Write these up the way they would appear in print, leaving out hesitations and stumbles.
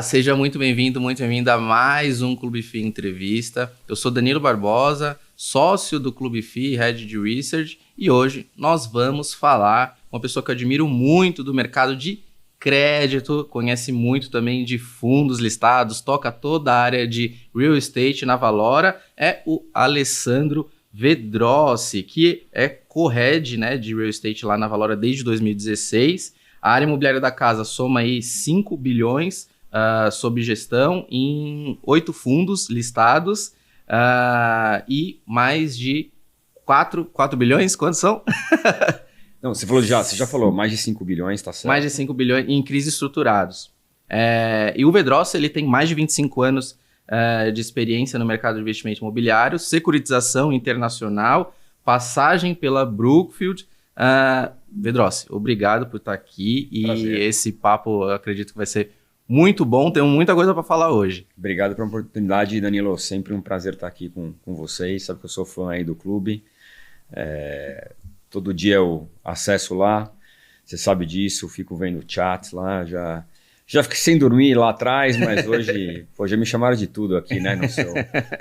Olá, seja muito bem-vindo a mais um Clube FI Entrevista. Eu sou Danilo Barbosa, sócio do Clube FI, Head de Research, e hoje nós vamos falar com uma pessoa que eu admiro muito do mercado de crédito, conhece muito também de fundos listados, toca toda a área de real estate na Valora, é o Alessandro Vedrossi, que é co-head, né, de real estate lá na Valora desde 2016. A área imobiliária da casa soma aí 5 bilhões sob gestão em 8 fundos listados e mais de 4 bilhões, quantos são? Não, você já falou, mais de 5 bilhões, tá certo? Mais de 5 bilhões em crises estruturados. E o Vedrossi, ele tem mais de 25 anos de experiência no mercado de investimento imobiliário, securitização internacional, passagem pela Brookfield. Vedrossi, obrigado por estar aqui. Prazer. E esse papo eu acredito que vai ser muito bom, temos muita coisa para falar hoje. Obrigado pela oportunidade, Danilo, sempre um prazer estar aqui com vocês, sabe que eu sou fã aí do clube, todo dia eu acesso lá, você sabe disso, fico vendo chats lá, já fiquei sem dormir lá atrás, mas hoje já me chamaram de tudo aqui, né,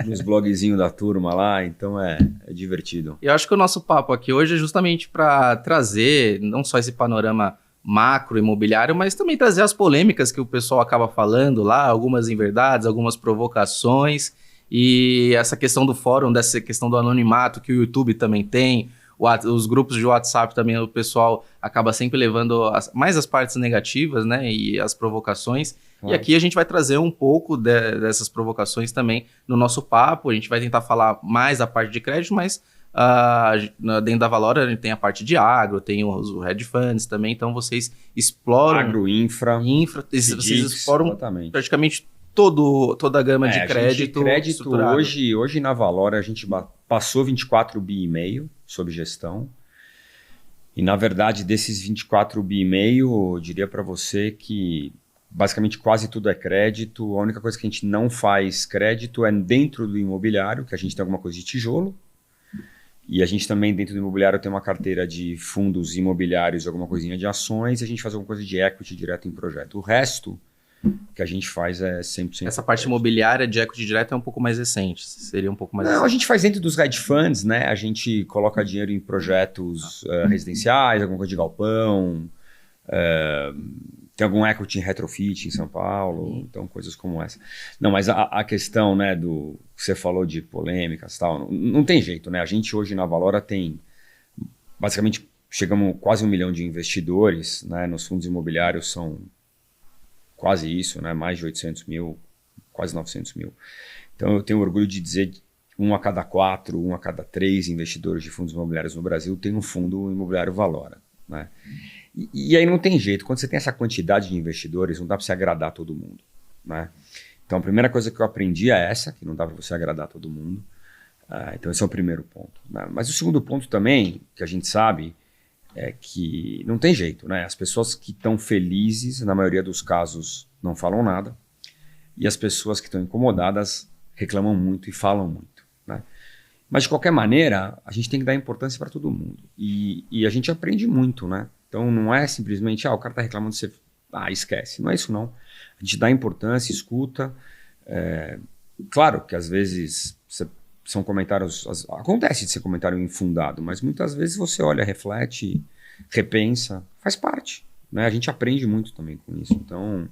nos blogzinhos da turma lá, então é divertido. Eu acho que o nosso papo aqui hoje é justamente para trazer não só esse panorama macro imobiliário, mas também trazer as polêmicas que o pessoal acaba falando lá, algumas inverdades, algumas provocações, e essa questão do fórum, dessa questão do anonimato que o YouTube também tem, os grupos de WhatsApp também, o pessoal acaba sempre levando mais as partes negativas, né, e as provocações. Claro. E aqui a gente vai trazer um pouco dessas provocações também no nosso papo. A gente vai tentar falar mais da parte de crédito, mas dentro da Valora a gente tem a parte de agro, tem os hedge funds também, então vocês exploram... Agro, infra, vocês exploram praticamente toda a gama de crédito. Crédito hoje na Valora a gente passou 24 bi e meio sob gestão. E na verdade desses 24 bi e meio, eu diria para você que basicamente quase tudo é crédito. A única coisa que a gente não faz crédito é dentro do imobiliário, que a gente tem alguma coisa de tijolo. E a gente também dentro do imobiliário tem uma carteira de fundos imobiliários, alguma coisinha de ações, e a gente faz alguma coisa de equity direto em projeto. O resto que a gente faz é 100%. Essa parte imobiliária de equity direto é um pouco mais recente, seria um pouco mais Não, recente. a gente faz dentro dos hedge funds, né? A gente coloca dinheiro em projetos residenciais, alguma coisa de galpão, tem algum equity em retrofit em São Paulo, então coisas como essa. Não, mas a questão, né, do que você falou de polêmicas e tal, não tem jeito, né? A gente hoje na Valora tem, basicamente, chegamos quase 1 milhão de investidores, né? Nos fundos imobiliários são quase isso, né? Mais de 800 mil, quase 900 mil. Então eu tenho orgulho de dizer que 1 a cada 4, 1 a cada 3 investidores de fundos imobiliários no Brasil tem um fundo imobiliário Valora, né? E aí não tem jeito, quando você tem essa quantidade de investidores, não dá para você agradar todo mundo, né? Então a primeira coisa que eu aprendi é essa, que não dá para você agradar todo mundo. Então esse é o primeiro ponto, né? Mas o segundo ponto também, que a gente sabe, é que não tem jeito, né? As pessoas que estão felizes, na maioria dos casos, não falam nada, e as pessoas que estão incomodadas reclamam muito e falam muito, né? Mas de qualquer maneira, a gente tem que dar importância para todo mundo, e a gente aprende muito, né? Então não é simplesmente, o cara está reclamando, você esquece. Não é isso não. A gente dá importância, escuta. Claro que às vezes são comentários, acontece de ser comentário infundado, mas muitas vezes você olha, reflete, repensa, faz parte, né? A gente aprende muito também com isso. Então,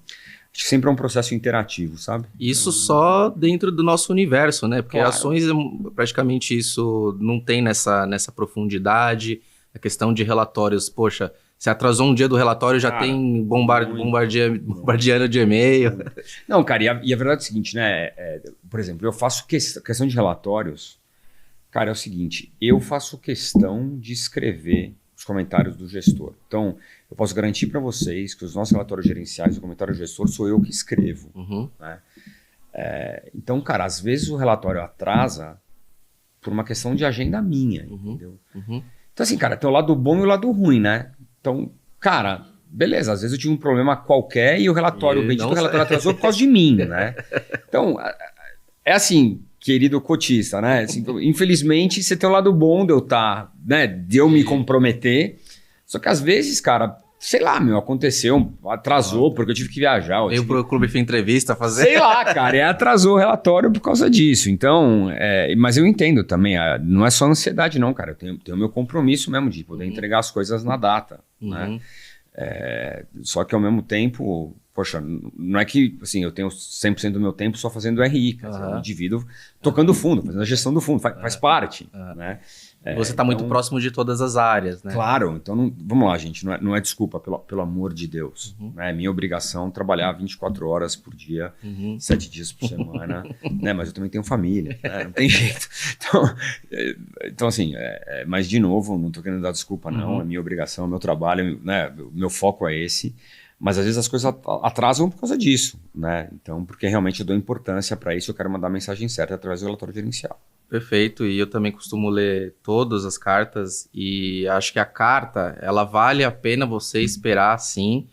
acho que sempre é um processo interativo, sabe? Isso só dentro do nosso universo, né? Porque claro. Ações, praticamente isso não tem nessa profundidade. A questão de relatórios, poxa, se atrasou um dia do relatório, já tem bombardeando de e-mail. Não, cara, e a verdade é o seguinte, né? Por exemplo, eu faço questão de relatórios. Cara, é o seguinte, eu faço questão de escrever os comentários do gestor. Então, eu posso garantir para vocês que os nossos relatórios gerenciais, o comentário do gestor, sou eu que escrevo. Né? Então, cara, às vezes o relatório atrasa por uma questão de agenda minha, entendeu? Então, assim, cara, tem o lado bom e o lado ruim, né? Então, cara, beleza, às vezes eu tive um problema qualquer e o relatório, o bendito relatório atrasou por causa de mim, né? Então, é assim, querido cotista, né? Assim, infelizmente, você tem o lado bom de eu estar, né? De eu me comprometer. Só que às vezes, cara, Sei lá, aconteceu, atrasou, porque eu tive que viajar. Veio pro Clube Fim Entrevista fazer. Sei lá, cara, e atrasou o relatório por causa disso. Então, mas eu entendo também, não é só ansiedade não, cara. Eu tenho o meu compromisso mesmo de poder entregar as coisas na data, né? Só que ao mesmo tempo, poxa, não é que assim, eu tenho 100% do meu tempo só fazendo RI, cara. Eu divido tocando fundo, fazendo a gestão do fundo, faz parte, né? Você está muito próximo de todas as áreas, né? Claro, então vamos lá, gente, não é desculpa, pelo amor de Deus. É minha obrigação trabalhar 24 horas por dia, 7 dias por semana, né? Mas eu também tenho família, né? Não tem jeito. Então assim, mas de novo, não estou querendo dar desculpa não, é minha obrigação, é meu trabalho, né? O meu foco é esse. Mas às vezes as coisas atrasam por causa disso, né? Então, porque realmente eu dou importância para isso, eu quero mandar a mensagem certa através do relatório gerencial. Perfeito, e eu também costumo ler todas as cartas e acho que a carta, ela vale a pena você esperar sim,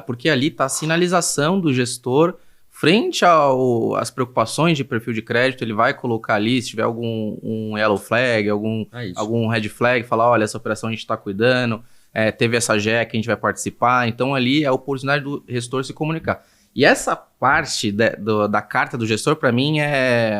porque ali está a sinalização do gestor frente às preocupações de perfil de crédito, ele vai colocar ali, se tiver algum yellow flag, algum red flag, falar, olha, essa operação a gente está cuidando, teve essa JEC que a gente vai participar, então ali é a oportunidade do gestor se comunicar. E essa parte da carta do gestor, para mim,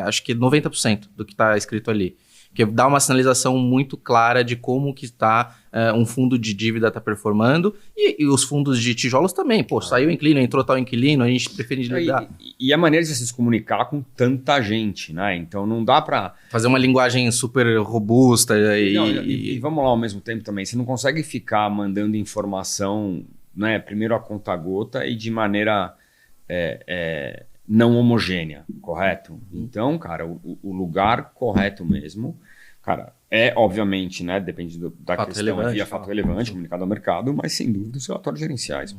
acho que 90% do que está escrito ali. Porque dá uma sinalização muito clara de como que está um fundo de dívida está performando e os fundos de tijolos também. Pô, saiu inquilino, entrou tal inquilino, a gente prefere lidar. E a maneira de você se comunicar com tanta gente, né? Então não dá para... Fazer uma linguagem super robusta. E vamos lá ao mesmo tempo também. Você não consegue ficar mandando informação, né? Primeiro a conta-gota e de maneira... não homogênea, correto? Então, cara, o lugar correto mesmo, cara, obviamente, né, depende da fato questão, relevante, fato relevante, comunicado ao mercado, mas sem dúvida os relatórios gerenciais.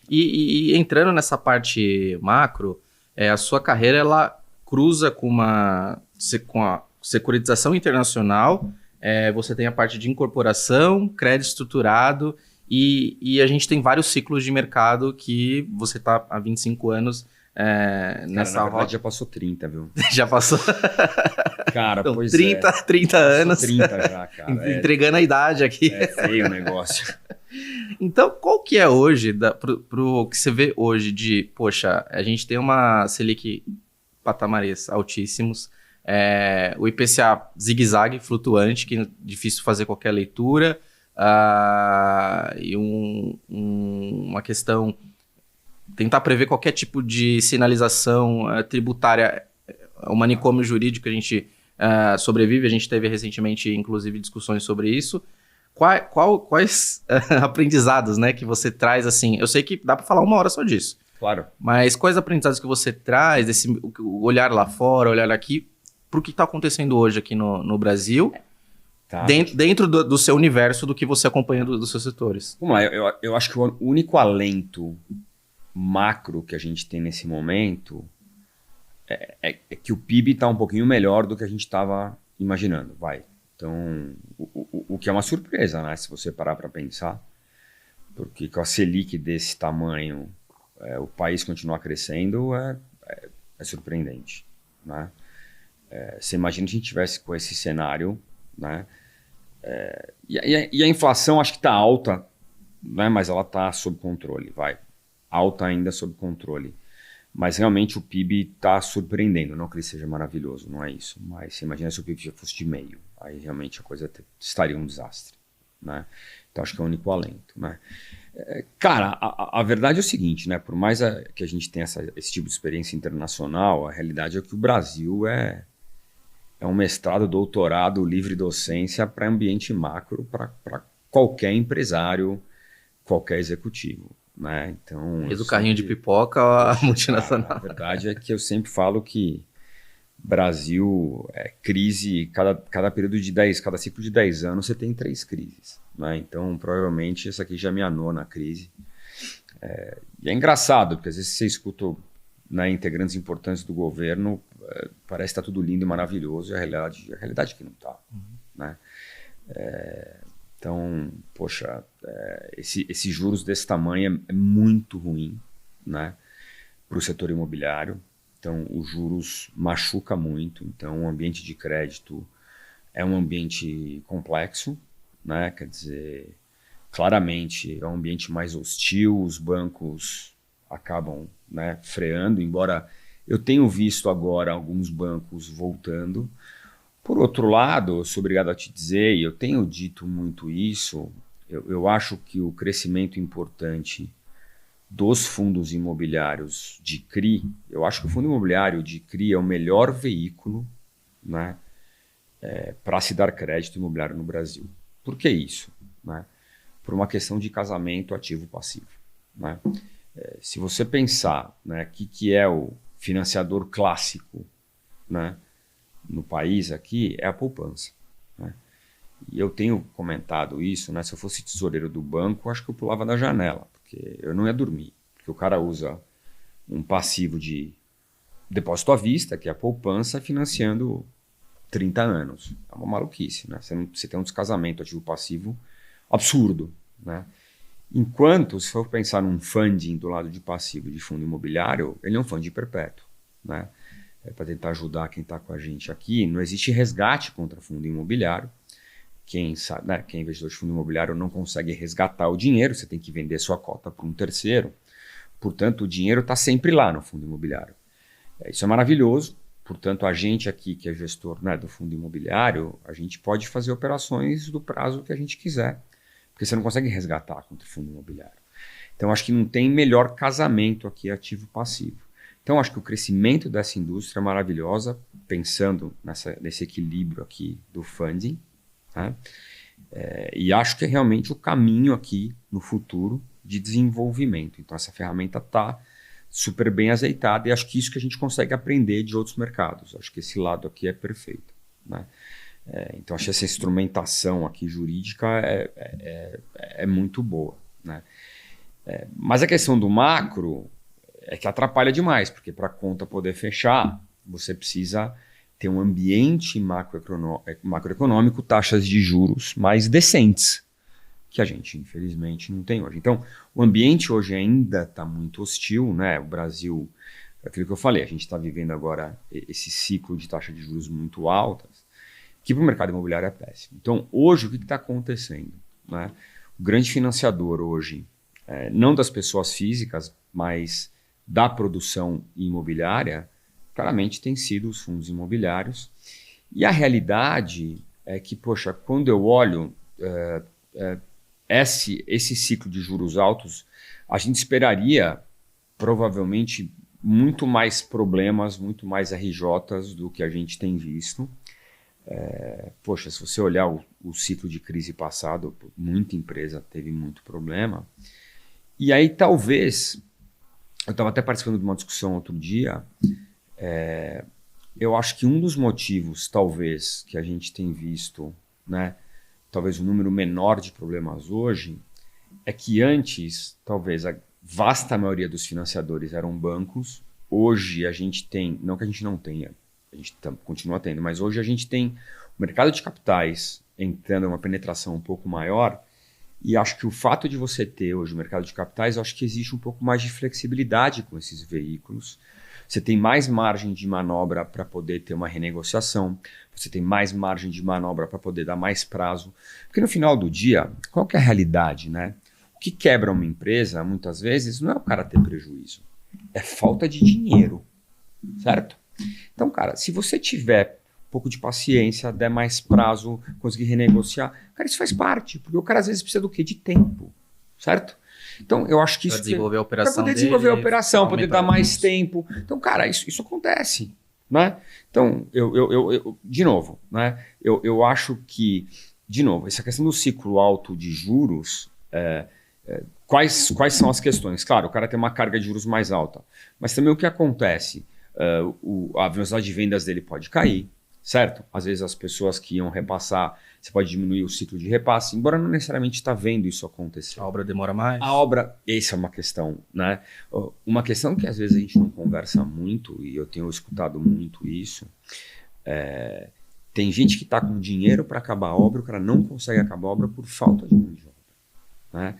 E entrando nessa parte macro, a sua carreira, ela cruza com a securitização internacional, você tem a parte de incorporação, crédito estruturado, e a gente tem vários ciclos de mercado que você está há 25 anos nessa na verdade, já passou 30, viu? Já passou? Cara, então, pois 30 anos. 30 já, cara. Entregando a idade aqui. É feio o negócio. Então, qual que é hoje, pro que você vê hoje de, poxa, a gente tem uma Selic patamares altíssimos, o IPCA zigue-zague, flutuante, que é difícil fazer qualquer leitura, e uma questão, tentar prever qualquer tipo de sinalização tributária, o manicômio jurídico a gente sobrevive, a gente teve recentemente, inclusive, discussões sobre isso. Quais aprendizados, né, que você traz, assim, eu sei que dá para falar 1 hora só disso. Claro. Mas quais aprendizados que você traz, o olhar lá fora, olhar aqui, para o que está acontecendo hoje aqui no Brasil, tá, dentro do seu universo, do que você acompanha dos seus setores? Vamos lá, eu acho que o único alento macro que a gente tem nesse momento é que o PIB está um pouquinho melhor do que a gente estava imaginando, vai. Então, o que é uma surpresa, né? Se você parar para pensar, porque com a Selic desse tamanho, o país continuar crescendo é surpreendente, né? Você imagina se a gente tivesse com esse cenário, né? E a inflação acho que está alta, né? Mas ela está sob controle, vai. Alta ainda sob controle. Mas realmente o PIB está surpreendendo. Não que ele seja maravilhoso, não é isso. Mas você imagina se o PIB já fosse de meio. Aí realmente a coisa estaria um desastre, né? Então acho que é o único alento, né? Cara, a verdade é o seguinte, né? Por mais que a gente tenha esse tipo de experiência internacional, a realidade é que o Brasil é um mestrado, doutorado, livre docência para ambiente macro, para qualquer empresário, qualquer executivo, né? Então, desde o carrinho de pipoca a multinacional. Cara, a verdade é que eu sempre falo que Brasil é crise, cada período de 10, cada ciclo de 10 anos você tem 3 crises, né? Então provavelmente essa aqui já é minha 9ª crise. E é engraçado, porque às vezes você escuta, né, integrantes importantes do governo, parece que está tudo lindo e maravilhoso, e a realidade é que não está, né? Então, poxa, esses juros desse tamanho é muito ruim, né, para o setor imobiliário. Então, os juros machuca muito. Então, o ambiente de crédito é um ambiente complexo, né? Quer dizer, claramente é um ambiente mais hostil, os bancos acabam, né, freando, embora eu tenho visto agora alguns bancos voltando. Por outro lado, eu sou obrigado a te dizer, e eu tenho dito muito isso, eu acho que o crescimento importante dos fundos imobiliários de CRI, eu acho que o fundo imobiliário de CRI é o melhor veículo, né, para se dar crédito imobiliário no Brasil. Por que isso? Né? Por uma questão de casamento ativo-passivo. Né? Se você pensar, né, que é o financiador clássico, né, no país aqui, é a poupança. Né? E eu tenho comentado isso, né, se eu fosse tesoureiro do banco, acho que eu pulava da janela, porque eu não ia dormir. Porque o cara usa um passivo de depósito à vista, que é a poupança, financiando 30 anos. É uma maluquice. Né? Você tem um descasamento ativo-passivo absurdo. Né? Enquanto, se for pensar num funding do lado de passivo de fundo imobiliário, ele é um funding perpétuo. Né? Para tentar ajudar quem está com a gente aqui, não existe resgate contra fundo imobiliário. Quem sabe, né, quem é investidor de fundo imobiliário não consegue resgatar o dinheiro, você tem que vender sua cota para um terceiro. Portanto, o dinheiro está sempre lá no fundo imobiliário. Isso é maravilhoso. Portanto, a gente aqui, que é gestor, né, do fundo imobiliário, a gente pode fazer operações do prazo que a gente quiser, porque você não consegue resgatar contra o fundo imobiliário. Então, acho que não tem melhor casamento aqui ativo-passivo. Então, acho que o crescimento dessa indústria é maravilhosa, pensando nesse equilíbrio aqui do funding. Né? E acho que é realmente o caminho aqui no futuro de desenvolvimento. Então, essa ferramenta está super bem azeitada e acho que isso que a gente consegue aprender de outros mercados. Acho que esse lado aqui é perfeito. Né? Então, acho que essa instrumentação aqui jurídica é muito boa. Né? Mas a questão do macro é que atrapalha demais, porque para a conta poder fechar, você precisa ter um ambiente macroeconômico, taxas de juros mais decentes, que a gente, infelizmente, não tem hoje. Então, o ambiente hoje ainda está muito hostil, né? O Brasil, aquilo que eu falei, a gente está vivendo agora esse ciclo de taxa de juros muito altas, que para o mercado imobiliário é péssimo. Então, hoje, o que está acontecendo? Né? O grande financiador hoje, não das pessoas físicas, mas da produção imobiliária, claramente tem sido os fundos imobiliários. E a realidade é que, poxa, quando eu olho esse ciclo de juros altos, a gente esperaria provavelmente muito mais problemas, muito mais RJs do que a gente tem visto. Poxa, se você olhar o ciclo de crise passado, muita empresa teve muito problema. E aí talvez, eu estava até participando de uma discussão outro dia, eu acho que um dos motivos, talvez, que a gente tem visto, né, talvez um número menor de problemas hoje, é que antes, talvez, a vasta maioria dos financiadores eram bancos. Hoje a gente tem, não que a gente não tenha, a gente continua tendo, mas hoje a gente tem o mercado de capitais entrando em uma penetração um pouco maior, e acho que o fato de você ter hoje o mercado de capitais, acho que existe um pouco mais de flexibilidade com esses veículos. Você tem mais margem de manobra para poder ter uma renegociação, você tem mais margem de manobra para poder dar mais prazo. Porque no final do dia, qual que é a realidade, né? O que quebra uma empresa, muitas vezes, não é o cara ter prejuízo, é falta de dinheiro, certo? Então, cara, se você tiver um pouco de paciência, der mais prazo, conseguir renegociar, cara, isso faz parte, porque o cara às vezes precisa do quê? De tempo, certo? Então, eu acho que isso... Para desenvolver a operação Para poder desenvolver a operação, poder dar mais tempo. Então, cara, isso acontece, né? Então, eu de novo, né? Eu acho que, de novo, essa questão do ciclo alto de juros, quais são as questões? Claro, o cara tem uma carga de juros mais alta, mas também o que acontece? A velocidade de vendas dele pode cair, certo? Às vezes as pessoas que iam repassar, você pode diminuir o ciclo de repasse, embora não necessariamente está vendo isso acontecer. A obra demora mais. A obra, essa é uma questão, né? Uma questão que às vezes a gente não conversa muito, e eu tenho escutado muito isso, tem gente que está com dinheiro para acabar a obra, o cara não consegue acabar a obra por falta de mão de obra. Né?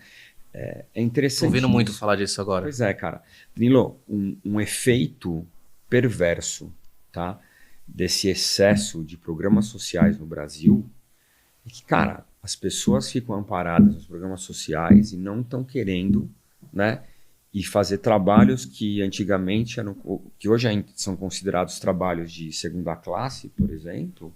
É interessante. Estou ouvindo muito falar disso agora. Pois é, cara. Danilo, um efeito perverso, tá, desse excesso de programas sociais no Brasil é que, cara, as pessoas ficam amparadas nos programas sociais e não estão querendo, né? E fazer trabalhos que antigamente eram, que hoje ainda são considerados trabalhos de segunda classe, por exemplo.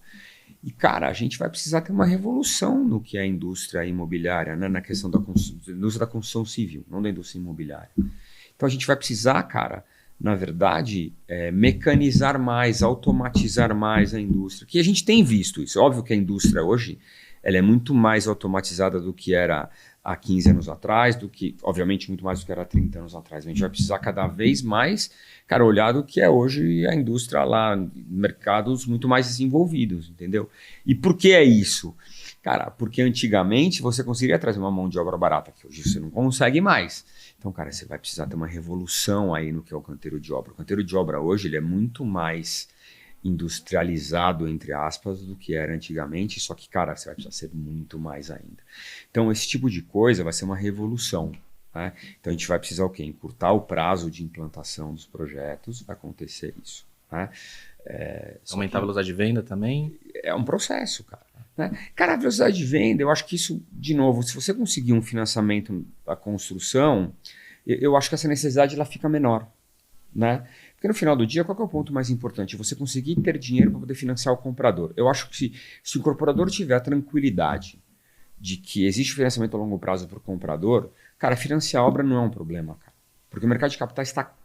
E, cara, a gente vai precisar ter uma revolução no que é a indústria imobiliária, né? Na questão da indústria da construção civil, não da indústria imobiliária. Então a gente vai precisar, cara, na verdade, mecanizar mais, automatizar mais a indústria. Que a gente tem visto isso. Óbvio que a indústria hoje ela é muito mais automatizada do que era há 15 anos atrás, do que, obviamente, muito mais do que era há 30 anos atrás. A gente vai precisar cada vez mais, cara, olhar do que é hoje a indústria lá, mercados muito mais desenvolvidos, entendeu? E por que é isso? Cara, porque antigamente você conseguiria trazer uma mão de obra barata, que hoje você não consegue mais. Então, cara, você vai precisar ter uma revolução aí no que é o canteiro de obra. O canteiro de obra hoje ele é muito mais industrializado, entre aspas, do que era antigamente, só que, cara, você vai precisar ser muito mais ainda. Então, esse tipo de coisa vai ser uma revolução, né? Então, a gente vai precisar o quê? Encurtar o prazo de implantação dos projetos, vai acontecer isso, né? Aumentar a velocidade de venda também? É um processo, cara. Né? Cara, a velocidade de venda, eu acho que isso, de novo, se você conseguir um financiamento da construção, eu acho que essa necessidade ela fica menor, né? Porque no final do dia, qual que é o ponto mais importante? Você conseguir ter dinheiro para poder financiar o comprador. Eu acho que se o incorporador tiver a tranquilidade de que existe financiamento a longo prazo para o comprador, cara, financiar a obra não é um problema, cara. Porque o mercado de capitais está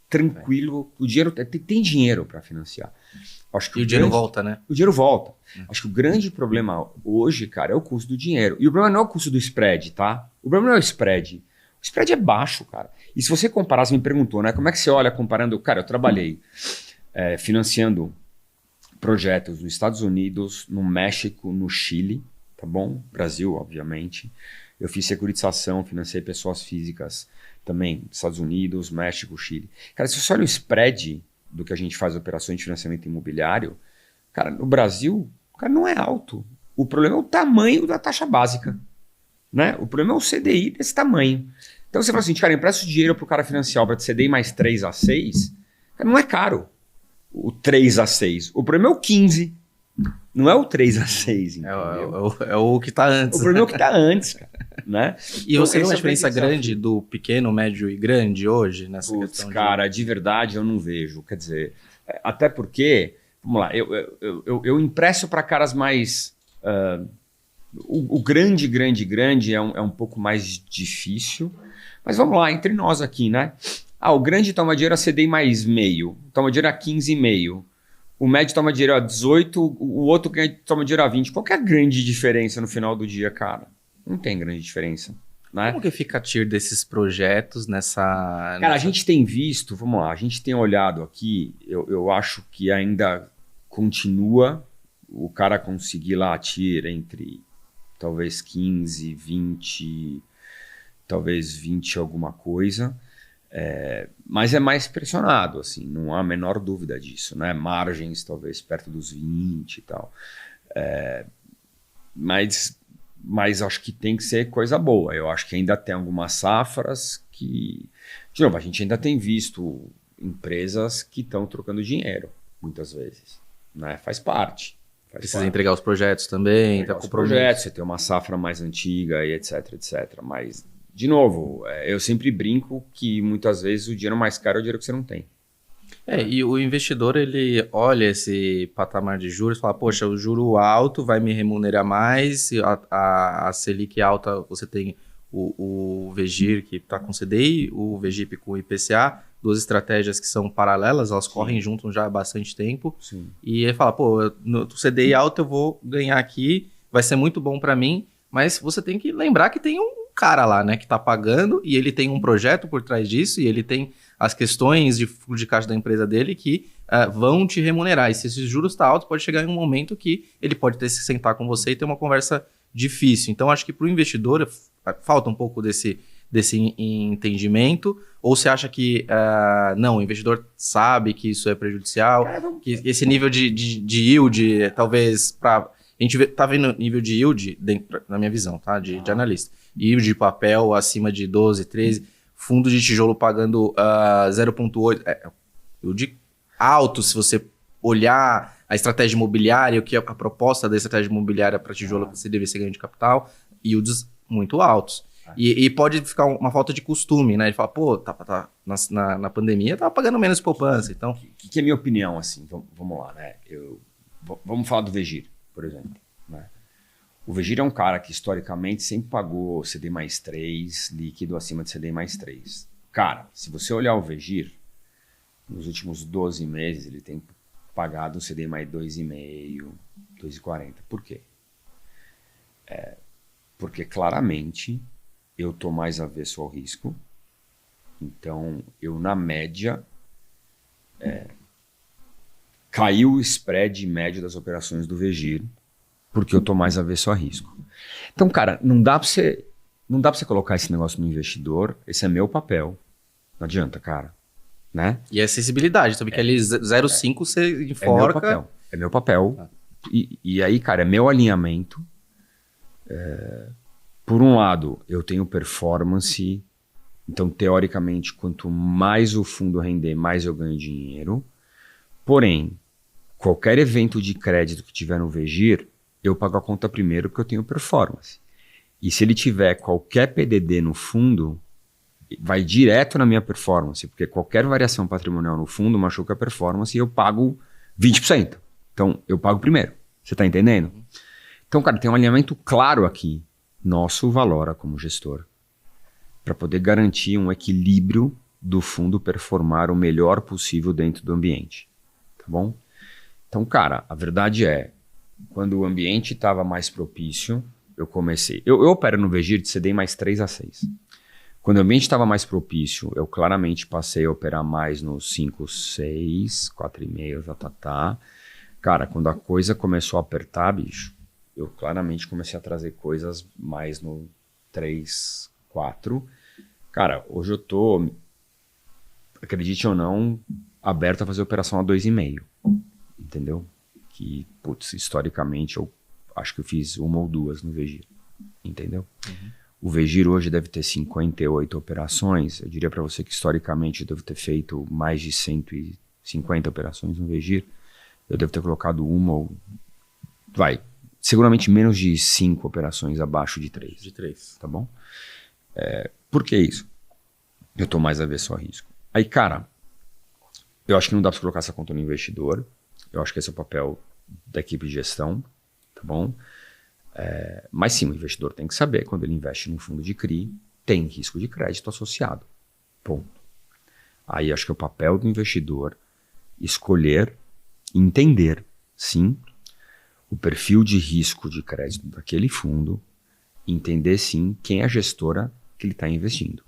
tranquilo, o dinheiro tem dinheiro para financiar. Acho que e o dinheiro volta, né? O dinheiro volta. Acho que o grande problema hoje, cara, é o custo do dinheiro. E o problema não é o custo do spread, tá? O problema não é o spread. O spread é baixo, cara. E se você comparar, você me perguntou, né? Como é que você olha comparando... Cara, eu trabalhei financiando projetos nos Estados Unidos, no México, no Chile, tá bom? Brasil, obviamente. Eu fiz securitização, financei pessoas físicas também, Estados Unidos, México, Chile. Cara, se você olha o spread do que a gente faz operações de financiamento imobiliário, cara, no Brasil, cara, não é alto. O problema é o tamanho da taxa básica, né? O problema é o CDI desse tamanho. Então você fala assim, cara, empresta o dinheiro para o cara financiar para CDI mais 3 a 6, cara, não é caro o 3 a 6. O problema é o 15, não é o 3 a 6, entendeu? É o que está antes. O problema é o que está antes, cara, né? E você vê uma diferença grande do pequeno, médio e grande hoje nessa questão? Cara, de verdade eu não vejo. Quer dizer, até porque, vamos lá, eu impresso para caras mais... o grande é um pouco mais difícil. Mas vamos lá, entre nós aqui, né? O grande toma dinheiro a CDI mais meio, toma dinheiro a 15,5. O médio toma dinheiro a 18, o outro toma dinheiro a 20. Qual que é a grande diferença no final do dia, cara? Não tem grande diferença, né? Como que fica a TIR desses projetos nessa... Cara, a gente tem visto, vamos lá, a gente tem olhado aqui, eu acho que ainda continua o cara conseguir lá a TIR entre talvez 15, 20... talvez 20 alguma coisa, mas é mais pressionado, assim, não há a menor dúvida disso, né? Margens talvez perto dos 20 e tal. Mas acho que tem que ser coisa boa. Eu acho que ainda tem algumas safras que... De novo, a gente ainda tem visto empresas que estão trocando dinheiro, muitas vezes, né? Faz parte. Precisa entregar os projetos também, entregar os projetos, você tem uma safra mais antiga e etc, etc. Mas... De novo, eu sempre brinco que muitas vezes o dinheiro mais caro é o dinheiro que você não tem. E o investidor, ele olha esse patamar de juros e fala, poxa, o juro alto vai me remunerar mais, a Selic alta, você tem o VGIR que está com CDI, o VGIP com IPCA, duas estratégias que são paralelas, elas correm junto já há bastante tempo. Sim. E ele fala, pô, no CDI alto eu vou ganhar aqui, vai ser muito bom para mim, mas você tem que lembrar que tem um cara lá, né, que tá pagando e ele tem um projeto por trás disso e ele tem as questões de fluxo de caixa da empresa dele que vão te remunerar. E se esses juros tá alto, pode chegar em um momento que ele pode ter que se sentar com você e ter uma conversa difícil. Então, acho que para o investidor falta um pouco desse entendimente. Ou você acha que não, o investidor sabe que isso é prejudicial, que esse nível de yield, talvez para... A gente tá vendo nível de yield, dentro, na minha visão, tá? De analista. Yield de papel acima de 12, 13, fundo de tijolo pagando 0,8. Yield alto se você olhar a estratégia imobiliária, o que a proposta da estratégia imobiliária para tijolo você deve ser ganho de capital, yields muito altos. E pode ficar uma falta de costume, né? Ele fala, pô, na pandemia tava pagando menos poupança, então... O que é minha opinião, assim? Vamos lá, né? Vamos falar do Vegir, por exemplo, né? O Vegir é um cara que historicamente sempre pagou CDI mais 3, líquido acima de CDI mais 3. Cara, se você olhar o Vegir, nos últimos 12 meses ele tem pagado um CDI mais 2,5, 2,40. Por quê? Porque claramente eu estou mais avesso ao risco. Então, eu na média, caiu o spread médio das operações do Vegir, porque eu estou mais avesso a risco. Então, cara, não dá para você colocar esse negócio no investidor. Esse é meu papel. Não adianta, cara. Né? E a acessibilidade, sabe que ali 0,5 você enforca. É meu papel. E aí, cara, é meu alinhamento. Por um lado, eu tenho performance. Então, teoricamente, quanto mais o fundo render, mais eu ganho dinheiro. Porém, qualquer evento de crédito que tiver no Vegir, eu pago a conta primeiro porque eu tenho performance. E se ele tiver qualquer PDD no fundo, vai direto na minha performance, porque qualquer variação patrimonial no fundo machuca a performance e eu pago 20%. Então, eu pago primeiro. Você está entendendo? Então, cara, tem um alinhamento claro aqui. Nosso valora como gestor, para poder garantir um equilíbrio do fundo performar o melhor possível dentro do ambiente. Tá bom? Então, cara, a verdade é, quando o ambiente estava mais propício, eu comecei... Eu opero no Vegir de CDI mais 3 a 6. Quando o ambiente estava mais propício, eu claramente passei a operar mais no 5, 6, 4,5, Cara, quando a coisa começou a apertar, bicho, eu claramente comecei a trazer coisas mais no 3, 4. Cara, hoje eu tô, acredite ou não, aberto a fazer operação a 2,5. Entendeu? Que, putz, historicamente eu acho que eu fiz uma ou duas no Vegir. Entendeu? O Vegir hoje deve ter 58 operações. Eu diria para você que historicamente eu devo ter feito mais de 150 operações no Vegir. Eu devo ter colocado uma ou... seguramente menos de 5 operações abaixo de 3. De 3. Tá bom? Por que isso? Eu tô mais avesso ao risco. Aí, cara, eu acho que não dá para colocar essa conta no investidor. Eu acho que esse é o papel da equipe de gestão. Tá bom? Mas sim, o investidor tem que saber, quando ele investe num fundo de CRI, tem risco de crédito associado. Ponto. Aí acho que é o papel do investidor escolher, entender, sim, o perfil de risco de crédito daquele fundo, entender, sim, quem é a gestora que ele está investindo.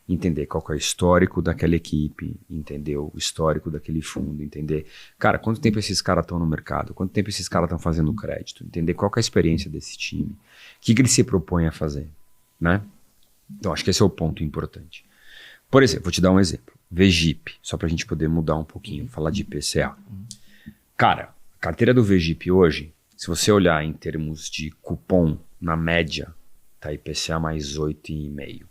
Entender qual que é o histórico daquela equipe, entender o histórico daquele fundo, entender, cara, quanto tempo esses caras estão no mercado, quanto tempo esses caras estão fazendo crédito, entender qual que é a experiência desse time, o que ele se propõe a fazer, né? Então, acho que esse é o ponto importante. Por exemplo, vou te dar um exemplo. VGIP, só para a gente poder mudar um pouquinho, falar de IPCA. Cara, a carteira do VGIP hoje, se você olhar em termos de cupom, na média, tá IPCA mais 8,5.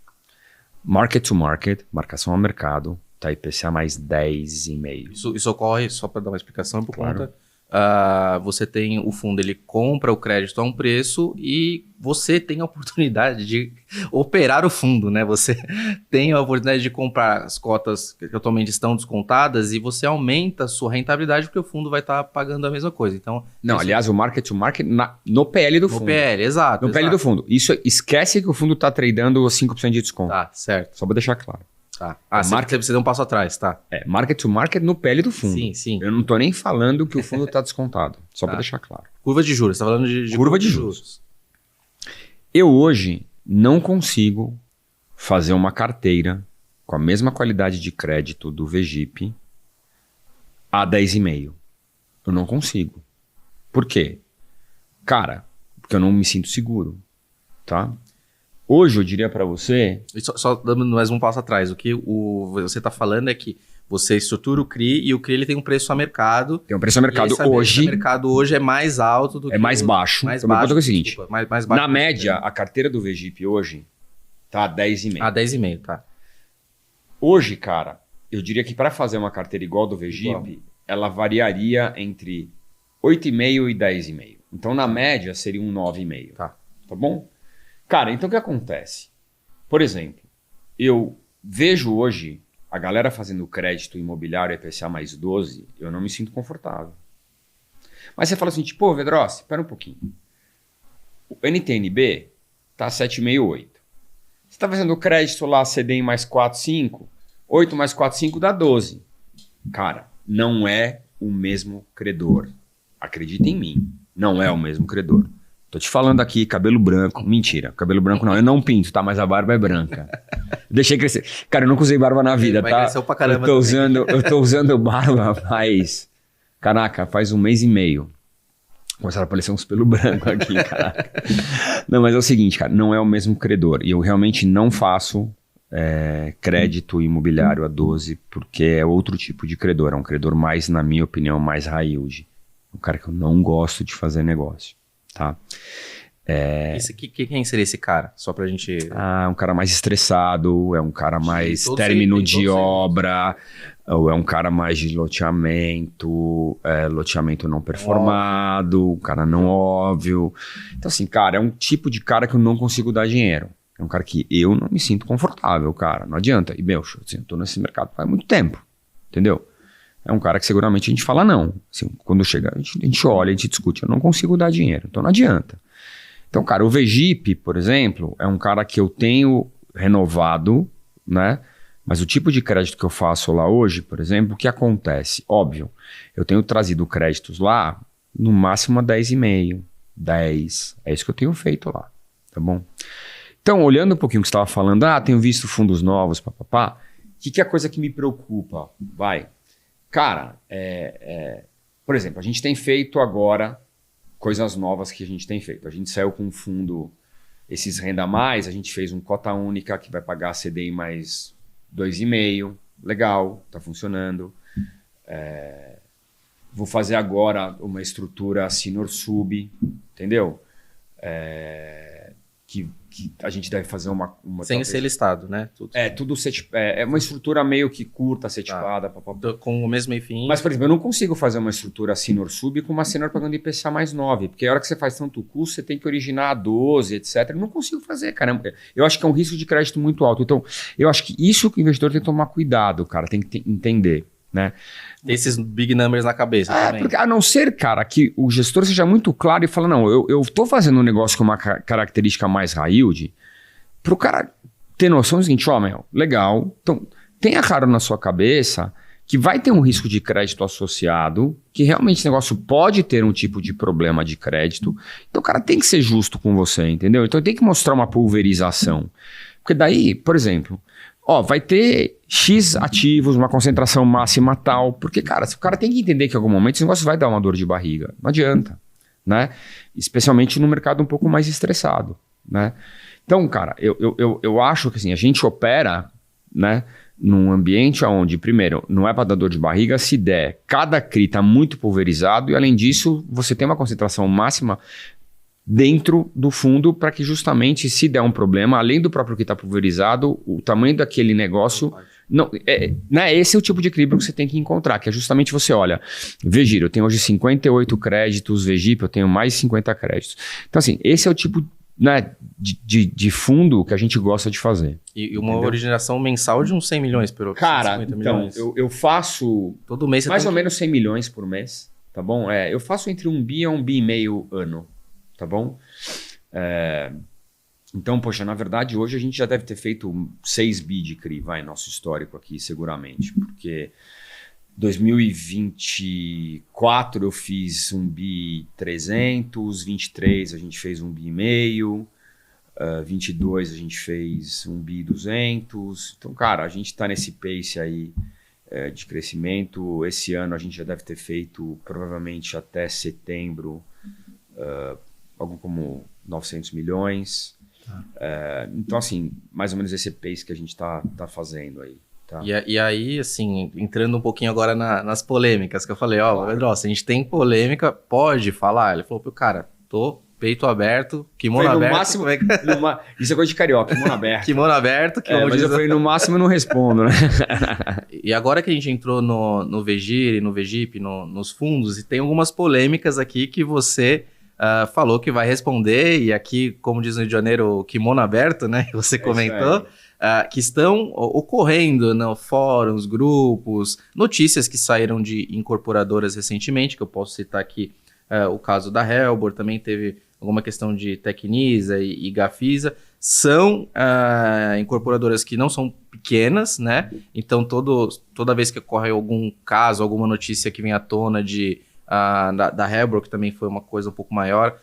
Market to market, marcação ao mercado, tá IPCA mais 10,5. Isso ocorre, só para dar uma explicação, por Claro. conta... você tem o fundo, ele compra o crédito a um preço e você tem a oportunidade de operar o fundo, né? Você tem a oportunidade de comprar as cotas que atualmente estão descontadas e você aumenta a sua rentabilidade porque o fundo vai estar pagando a mesma coisa. Então, Não, aliás, o market to market no PL do fundo. no PL, exato. No PL do fundo. Isso, esquece que o fundo tá tradando 5% de desconto. Tá, certo. Só pra deixar claro. Tá. Você deu um passo atrás, tá? Market to market no PL do fundo. Sim, sim. Eu não tô nem falando que o fundo tá descontado. Só pra deixar claro. Curva de juros, você tá falando de Curva de juros. Eu hoje não consigo fazer uma carteira com a mesma qualidade de crédito do VGIP a 10,5. Eu não consigo. Por quê? Cara, porque eu não me sinto seguro, tá? Hoje eu diria para você... E só dando mais um passo atrás, o que você está falando é que você estrutura o CRI e o CRI ele tem um preço a mercado. Tem um preço a mercado hoje... O mercado hoje é mais alto do que... É mais baixo. Mais então, baixo, é o seguinte, desculpa, mais baixo na média, a carteira do VGIP hoje tá a 10,5. Ah, 10,5, tá. Hoje, cara, eu diria que para fazer uma carteira igual do VGIP, ela variaria entre 8,5 e 10,5. Então, na média, seria um 9,5. Tá bom? Cara, então o que acontece? Por exemplo, eu vejo hoje a galera fazendo crédito imobiliário IPCA mais 12, eu não me sinto confortável. Mas você fala assim, tipo, Vedrossi, espera um pouquinho. O NTNB tá 7,5, 8. Você está fazendo crédito lá, CDI mais 4, 5, 8 mais 4, 5 dá 12. Cara, não é o mesmo credor. Acredita em mim, não é o mesmo credor. Tô te falando aqui, cabelo branco. Mentira, cabelo branco não. Eu não pinto, tá? Mas a barba é branca. Deixei crescer. Cara, eu nunca usei barba na vida, tá? Cresceu pra caramba eu tô usando barba faz... Caraca, faz 1 mês e meio. Começaram a aparecer uns pelos brancos aqui, caraca. Não, mas é o seguinte, cara, não é o mesmo credor. E eu realmente não faço crédito imobiliário a 12, porque é outro tipo de credor. É um credor mais, na minha opinião, mais high yield. Um cara que eu não gosto de fazer negócio. Tá? Quem seria esse cara? Só pra gente... É um cara mais estressado, é um cara mais término de obra, ou é um cara mais de loteamento, loteamento não performado, um cara não óbvio. Então assim, cara, é um tipo de cara que eu não consigo dar dinheiro. É um cara que eu não me sinto confortável, cara, não adianta. E, meu, assim, eu tô nesse mercado faz muito tempo, entendeu? É um cara que seguramente a gente fala não. Assim, quando chega, a gente olha, a gente discute. Eu não consigo dar dinheiro, então não adianta. Então, cara, o VGIP, por exemplo, é um cara que eu tenho renovado, né? Mas o tipo de crédito que eu faço lá hoje, por exemplo, o que acontece? Óbvio, eu tenho trazido créditos lá no máximo a 10,5, 10. É isso que eu tenho feito lá, tá bom? Então, olhando um pouquinho o que você estava falando, tenho visto fundos novos, papapá. O que é a coisa que me preocupa? Cara, por exemplo, a gente tem feito agora coisas novas que a gente tem feito. A gente saiu com um fundo, esses renda mais, a gente fez um cota única que vai pagar CDI mais 2,5, legal, tá funcionando. Vou fazer agora uma estrutura senior sub, entendeu? Que a gente deve fazer uma sem ser listado, né? Tudo. Tudo é uma estrutura meio que curta, setipada. Com o mesmo fim. Mas, por exemplo, eu não consigo fazer uma estrutura senior sub com uma senior pagando IPCA mais 9, porque a hora que você faz tanto custo, você tem que originar a 12, etc. Eu não consigo fazer, cara. Eu acho que é um risco de crédito muito alto. Então, eu acho que isso que o investidor tem que tomar cuidado, cara, tem que entender, né? Esses big numbers na cabeça também. Porque a não ser, cara, que o gestor seja muito claro e fala, não, eu tô fazendo um negócio com uma característica mais high yield, pro cara ter noção do seguinte, meu, legal, então tenha claro na sua cabeça que vai ter um risco de crédito associado, que realmente esse negócio pode ter um tipo de problema de crédito, então o cara tem que ser justo com você, entendeu? Então tem que mostrar uma pulverização. Porque daí, por exemplo, vai ter X ativos, uma concentração máxima tal, porque, cara, o cara tem que entender que em algum momento esse negócio vai dar uma dor de barriga. Não adianta, né? Especialmente no mercado um pouco mais estressado, né? Então, cara, eu acho que assim, a gente opera, né, num ambiente onde, primeiro, não é para dar dor de barriga se der. Cada CRI está muito pulverizado e, além disso, você tem uma concentração máxima dentro do fundo para que justamente se der um problema, além do próprio que está pulverizado, o tamanho daquele negócio... né, esse é o tipo de equilíbrio que você tem que encontrar, que é justamente você olha, VGIR, eu tenho hoje 58 créditos, VGIP, eu tenho mais 50 créditos. Então assim, esse é o tipo, né, de fundo que a gente gosta de fazer. E uma originação mensal de uns 100 milhões por Cara, 50 milhões. Eu faço todo mês mais ou menos 100 milhões por mês, tá bom? Eu faço entre 1 bi a 1,5 bi ano. Tá bom? Então, poxa, na verdade, hoje a gente já deve ter feito 6 bi de CRI, nosso histórico aqui, seguramente. Porque 2024 eu fiz 1 bi 300, 23 a gente fez 1 bi e meio, 22 a gente fez 1 bi 200. Então, cara, a gente tá nesse pace aí de crescimento. Esse ano a gente já deve ter feito, provavelmente até setembro, algo como 900 milhões. Então, assim, mais ou menos esse pace que a gente tá fazendo aí. Tá? E aí, assim, entrando um pouquinho agora nas polêmicas, que eu falei, Vedrossi, a gente tem polêmica, pode falar? Ele falou, cara, tô peito aberto, kimono Falei, no aberto. máximo, isso é coisa de carioca, kimono aberto. Kimono aberto. Mas eu falei, no máximo eu não respondo, né? E agora que a gente entrou no Vegir e no Vegip, nos fundos, e tem algumas polêmicas aqui que você falou que vai responder, e aqui, como diz no Rio de Janeiro, o kimono aberto, né? Que você comentou. Que estão ocorrendo no fóruns, grupos, notícias que saíram de incorporadoras recentemente, que eu posso citar aqui o caso da Helbor, também teve alguma questão de Tecnisa e Gafisa, são incorporadoras que não são pequenas, né? Então toda vez que ocorre algum caso, alguma notícia que vem à tona da Helbor, que também foi uma coisa um pouco maior,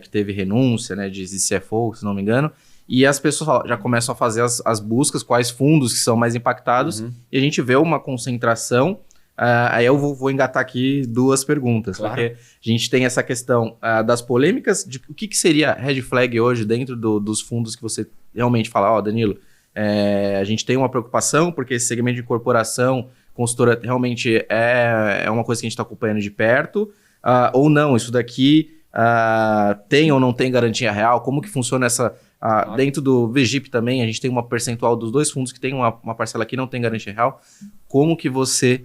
que teve renúncia, né, de CFO, se não me engano, e as pessoas já começam a fazer as buscas, quais fundos que são mais impactados, e a gente vê uma concentração. Aí eu vou engatar aqui duas perguntas, claro. Porque a gente tem essa questão das polêmicas, de o que seria red flag hoje dentro dos fundos que você realmente fala, Danilo, a gente tem uma preocupação, porque esse segmento de incorporação, consultora, realmente é uma coisa que a gente está acompanhando de perto, ou não, isso daqui tem ou não tem garantia real, como que funciona essa... Dentro do VGIP também, a gente tem uma percentual dos dois fundos que tem uma parcela que não tem garantia real. Como que você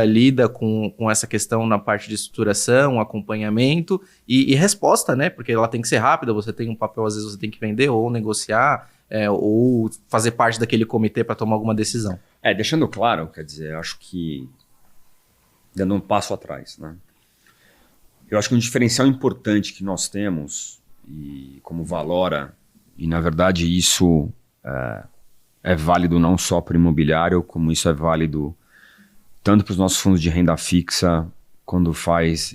lida com essa questão na parte de estruturação, acompanhamento e resposta, né? Porque ela tem que ser rápida, você tem um papel, às vezes você tem que vender ou negociar, ou fazer parte daquele comitê para tomar alguma decisão. Deixando claro, quer dizer, eu acho que dando um passo atrás, né? Eu acho que um diferencial importante que nós temos, e como valora, e na verdade isso é válido não só para o imobiliário, como isso é válido tanto para os nossos fundos de renda fixa, quando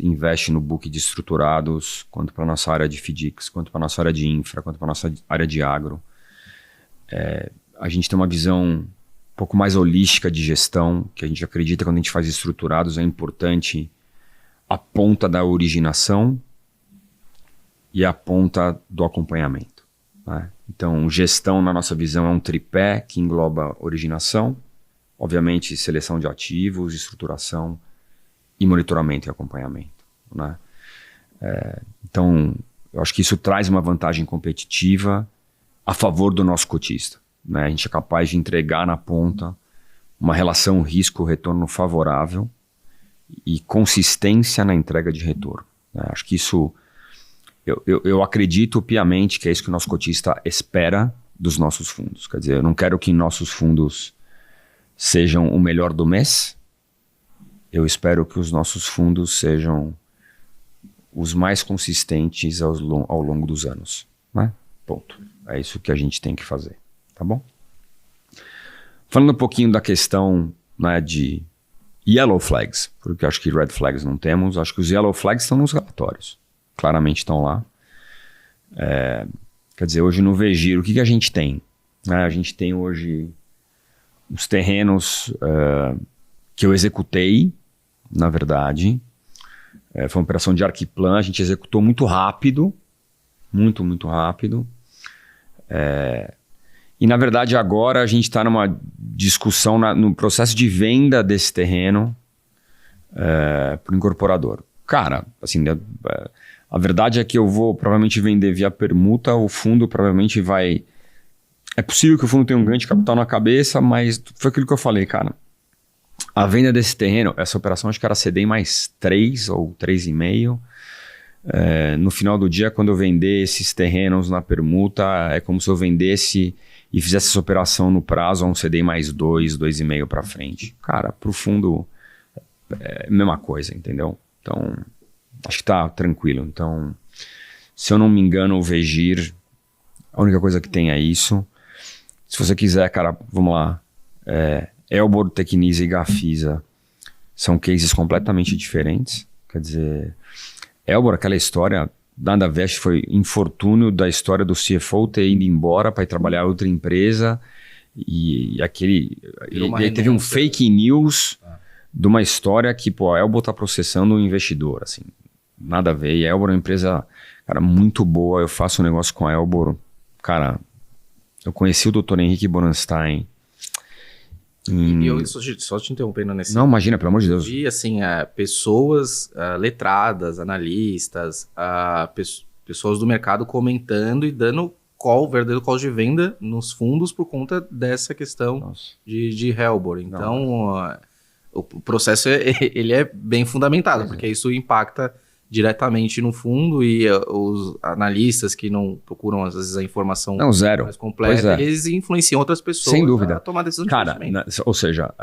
investe no book de estruturados, quanto para a nossa área de FDICs, quanto para a nossa área de infra, quanto para a nossa área de agro. A gente tem uma visão um pouco mais holística de gestão, que a gente acredita que quando a gente faz estruturados é importante a ponta da originação e a ponta do acompanhamento, né? Então, gestão, na nossa visão, é um tripé que engloba originação, obviamente, seleção de ativos, estruturação e monitoramento e acompanhamento, né? Então, eu acho que isso traz uma vantagem competitiva a favor do nosso cotista, né? A gente é capaz de entregar na ponta uma relação risco-retorno favorável e consistência na entrega de retorno, né? Acho que isso... Eu acredito piamente que é isso que o nosso cotista espera dos nossos fundos. Quer dizer, eu não quero que nossos fundos sejam o melhor do mês. Eu espero que os nossos fundos sejam os mais consistentes ao longo dos anos, né? Ponto. É isso que a gente tem que fazer, tá bom? Falando um pouquinho da questão, né, de yellow flags, porque eu acho que red flags não temos. Acho que os yellow flags estão nos relatórios. Claramente estão lá. Quer dizer, hoje no Vegir, o que a gente tem? A gente tem hoje os terrenos que eu executei, na verdade. Foi uma operação de Arquiplan, a gente executou muito rápido. Muito rápido. E na verdade agora a gente está numa discussão no processo de venda desse terreno para o incorporador. Cara, assim... A verdade é que eu vou provavelmente vender via permuta, o fundo provavelmente vai... É possível que o fundo tenha um ganho de capital na cabeça, mas foi aquilo que eu falei, cara. A venda desse terreno, essa operação acho que era CDI mais 3 ou 3,5. No final do dia, quando eu vender esses terrenos na permuta, é como se eu vendesse e fizesse essa operação no prazo a um CDI mais 2, 2,5 para frente. Cara, para o fundo é a mesma coisa, entendeu? Então... Acho que tá tranquilo. Então, se eu não me engano, o Vegir, a única coisa que tem é isso. Se você quiser, cara, vamos lá. Helbor, Tecnisa e Gafisa são cases completamente diferentes. Quer dizer, Helbor, aquela história, nada a ver, foi infortúnio da história do CFO ter ido embora para ir trabalhar em outra empresa. E teve um fake news de uma história que, a Helbor tá processando um investidor, assim. Nada a ver. E a Helbor é uma empresa, cara, muito boa. Eu faço um negócio com a Helbor. Cara, eu conheci o Dr. Henrique Borenstein. E eu só te interrompendo nesse... Não, imagina, pelo amor de Deus. Vi, assim, pessoas letradas, analistas, pessoas do mercado comentando e dando verdadeiro call de venda nos fundos por conta dessa questão de Hellbor. Então, o processo ele é bem fundamentado, porque isso impacta diretamente no fundo e os analistas que não procuram, às vezes, a informação mais completa, eles influenciam outras pessoas. Sem dúvida. A tomar decisão de investimento. Ou seja,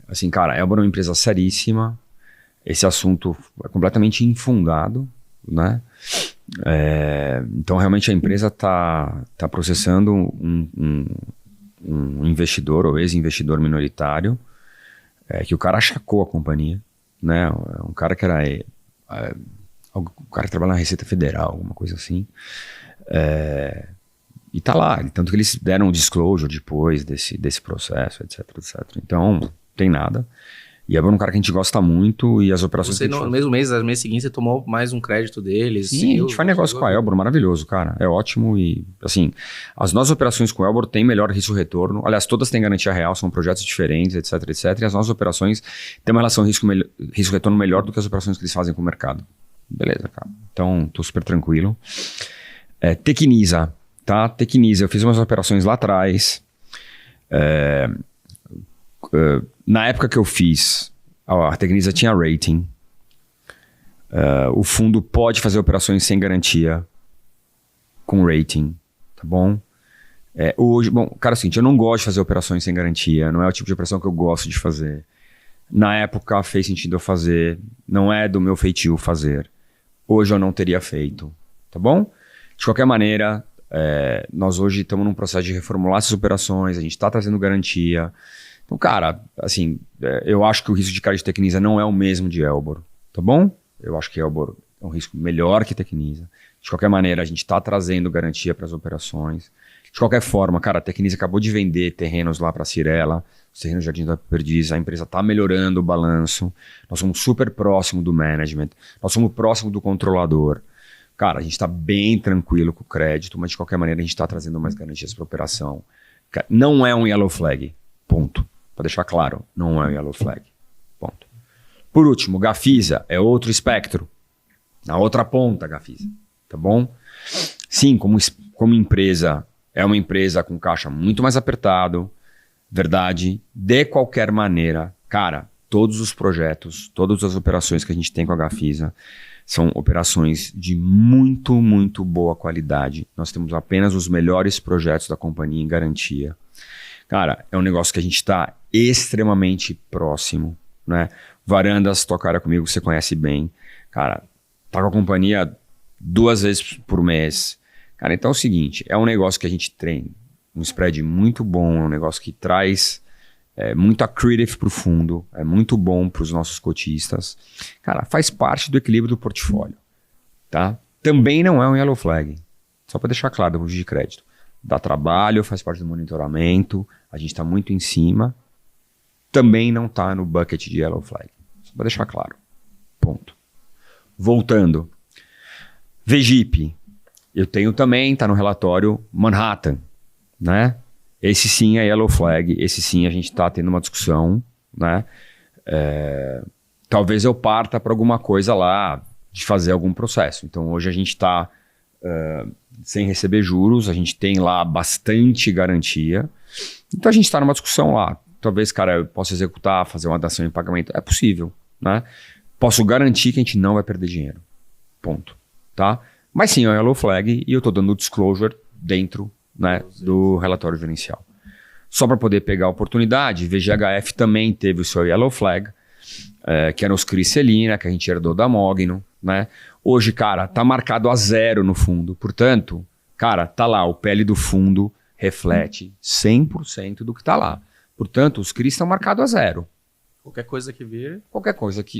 assim, cara, a Hellbor é uma empresa seríssima, esse assunto é completamente infundado, né? Então, realmente, a empresa está processando um investidor ou ex-investidor minoritário, que o cara achacou a companhia, né? Um cara que era... o cara que trabalha na Receita Federal, alguma coisa assim. E tá lá. Tanto que eles deram um disclosure depois desse processo, etc, etc. Então, não tem nada. E é um cara que a gente gosta muito e as operações... Você, no mesmo mês seguinte, você tomou mais um crédito deles? Sim, a gente faz negócio com a Hellbor, maravilhoso, cara. É ótimo e, assim, as nossas operações com a Hellbor têm melhor risco-retorno. Aliás, todas têm garantia real, são projetos diferentes, etc, etc. E as nossas operações têm uma relação risco-retorno melhor do que as operações que eles fazem com o mercado. Beleza, cara. Então, tô super tranquilo. Tecnisa, tá? Tecnisa, eu fiz umas operações lá atrás. Na época que eu fiz, a Tecnisa tinha rating. O fundo pode fazer operações sem garantia com rating, tá bom? Hoje, cara, é o seguinte, eu não gosto de fazer operações sem garantia, não é o tipo de operação que eu gosto de fazer. Na época fez sentido eu fazer, não é do meu feitio fazer. Hoje eu não teria feito, tá bom? De qualquer maneira, nós hoje estamos num processo de reformular essas operações, a gente está trazendo garantia. Então, cara, assim, eu acho que o risco de crédito de Tecnisa não é o mesmo de Hellbor, tá bom? Eu acho que Hellbor é um risco melhor que Tecnisa. De qualquer maneira, a gente está trazendo garantia para as operações. De qualquer forma, cara, a Tecnisa acabou de vender terrenos lá para a Cirela, os terrenos Jardim da Perdiz, a empresa está melhorando o balanço, nós somos super próximo do management, nós somos próximo do controlador. Cara, a gente está bem tranquilo com o crédito, mas de qualquer maneira a gente está trazendo mais garantias para a operação. Não é um yellow flag, ponto. Para deixar claro, não é um yellow flag. Ponto. Por último, Gafisa é outro espectro. Na outra ponta, Gafisa. Tá bom? Sim, como empresa, é uma empresa com caixa muito mais apertado. Verdade. De qualquer maneira, cara, todos os projetos, todas as operações que a gente tem com a Gafisa são operações de muito, muito boa qualidade. Nós temos apenas os melhores projetos da companhia em garantia. Cara, é um negócio que a gente está extremamente próximo, né? Varandas, tua cara comigo, você conhece bem. Cara, tá com a companhia 2 vezes por mês. Cara, então é o seguinte, é um negócio que a gente tem um spread muito bom, é um negócio que traz muito accretive pro fundo, é muito bom para os nossos cotistas. Cara, faz parte do equilíbrio do portfólio, tá? Também não é um yellow flag, só para deixar claro, do de crédito. Dá trabalho, faz parte do monitoramento, a gente está muito em cima, também não está no bucket de yellow flag. Só para deixar claro. Ponto. Voltando. VGIP. Eu tenho também, está no relatório Manhattan, né? Esse sim é yellow flag, esse sim a gente está tendo uma discussão, né? Talvez eu parta para alguma coisa lá de fazer algum processo. Então hoje a gente está sem receber juros, a gente tem lá bastante garantia. Então a gente está numa discussão lá. Talvez, cara, eu possa executar, fazer uma dação em pagamento. É possível, né? Posso garantir que a gente não vai perder dinheiro. Ponto. Tá? Mas sim, é um yellow flag e eu estou dando disclosure dentro, né, do relatório gerencial. Só para poder pegar a oportunidade, VGHF também teve o seu yellow flag, que era os CRI Celina, que a gente herdou da Mogno, né? Hoje, cara, tá marcado a 0 no fundo. Portanto, cara, tá lá, o PL do fundo reflete 100% do que tá lá. Portanto, os CRIs estão marcados a 0. Qualquer coisa que vier...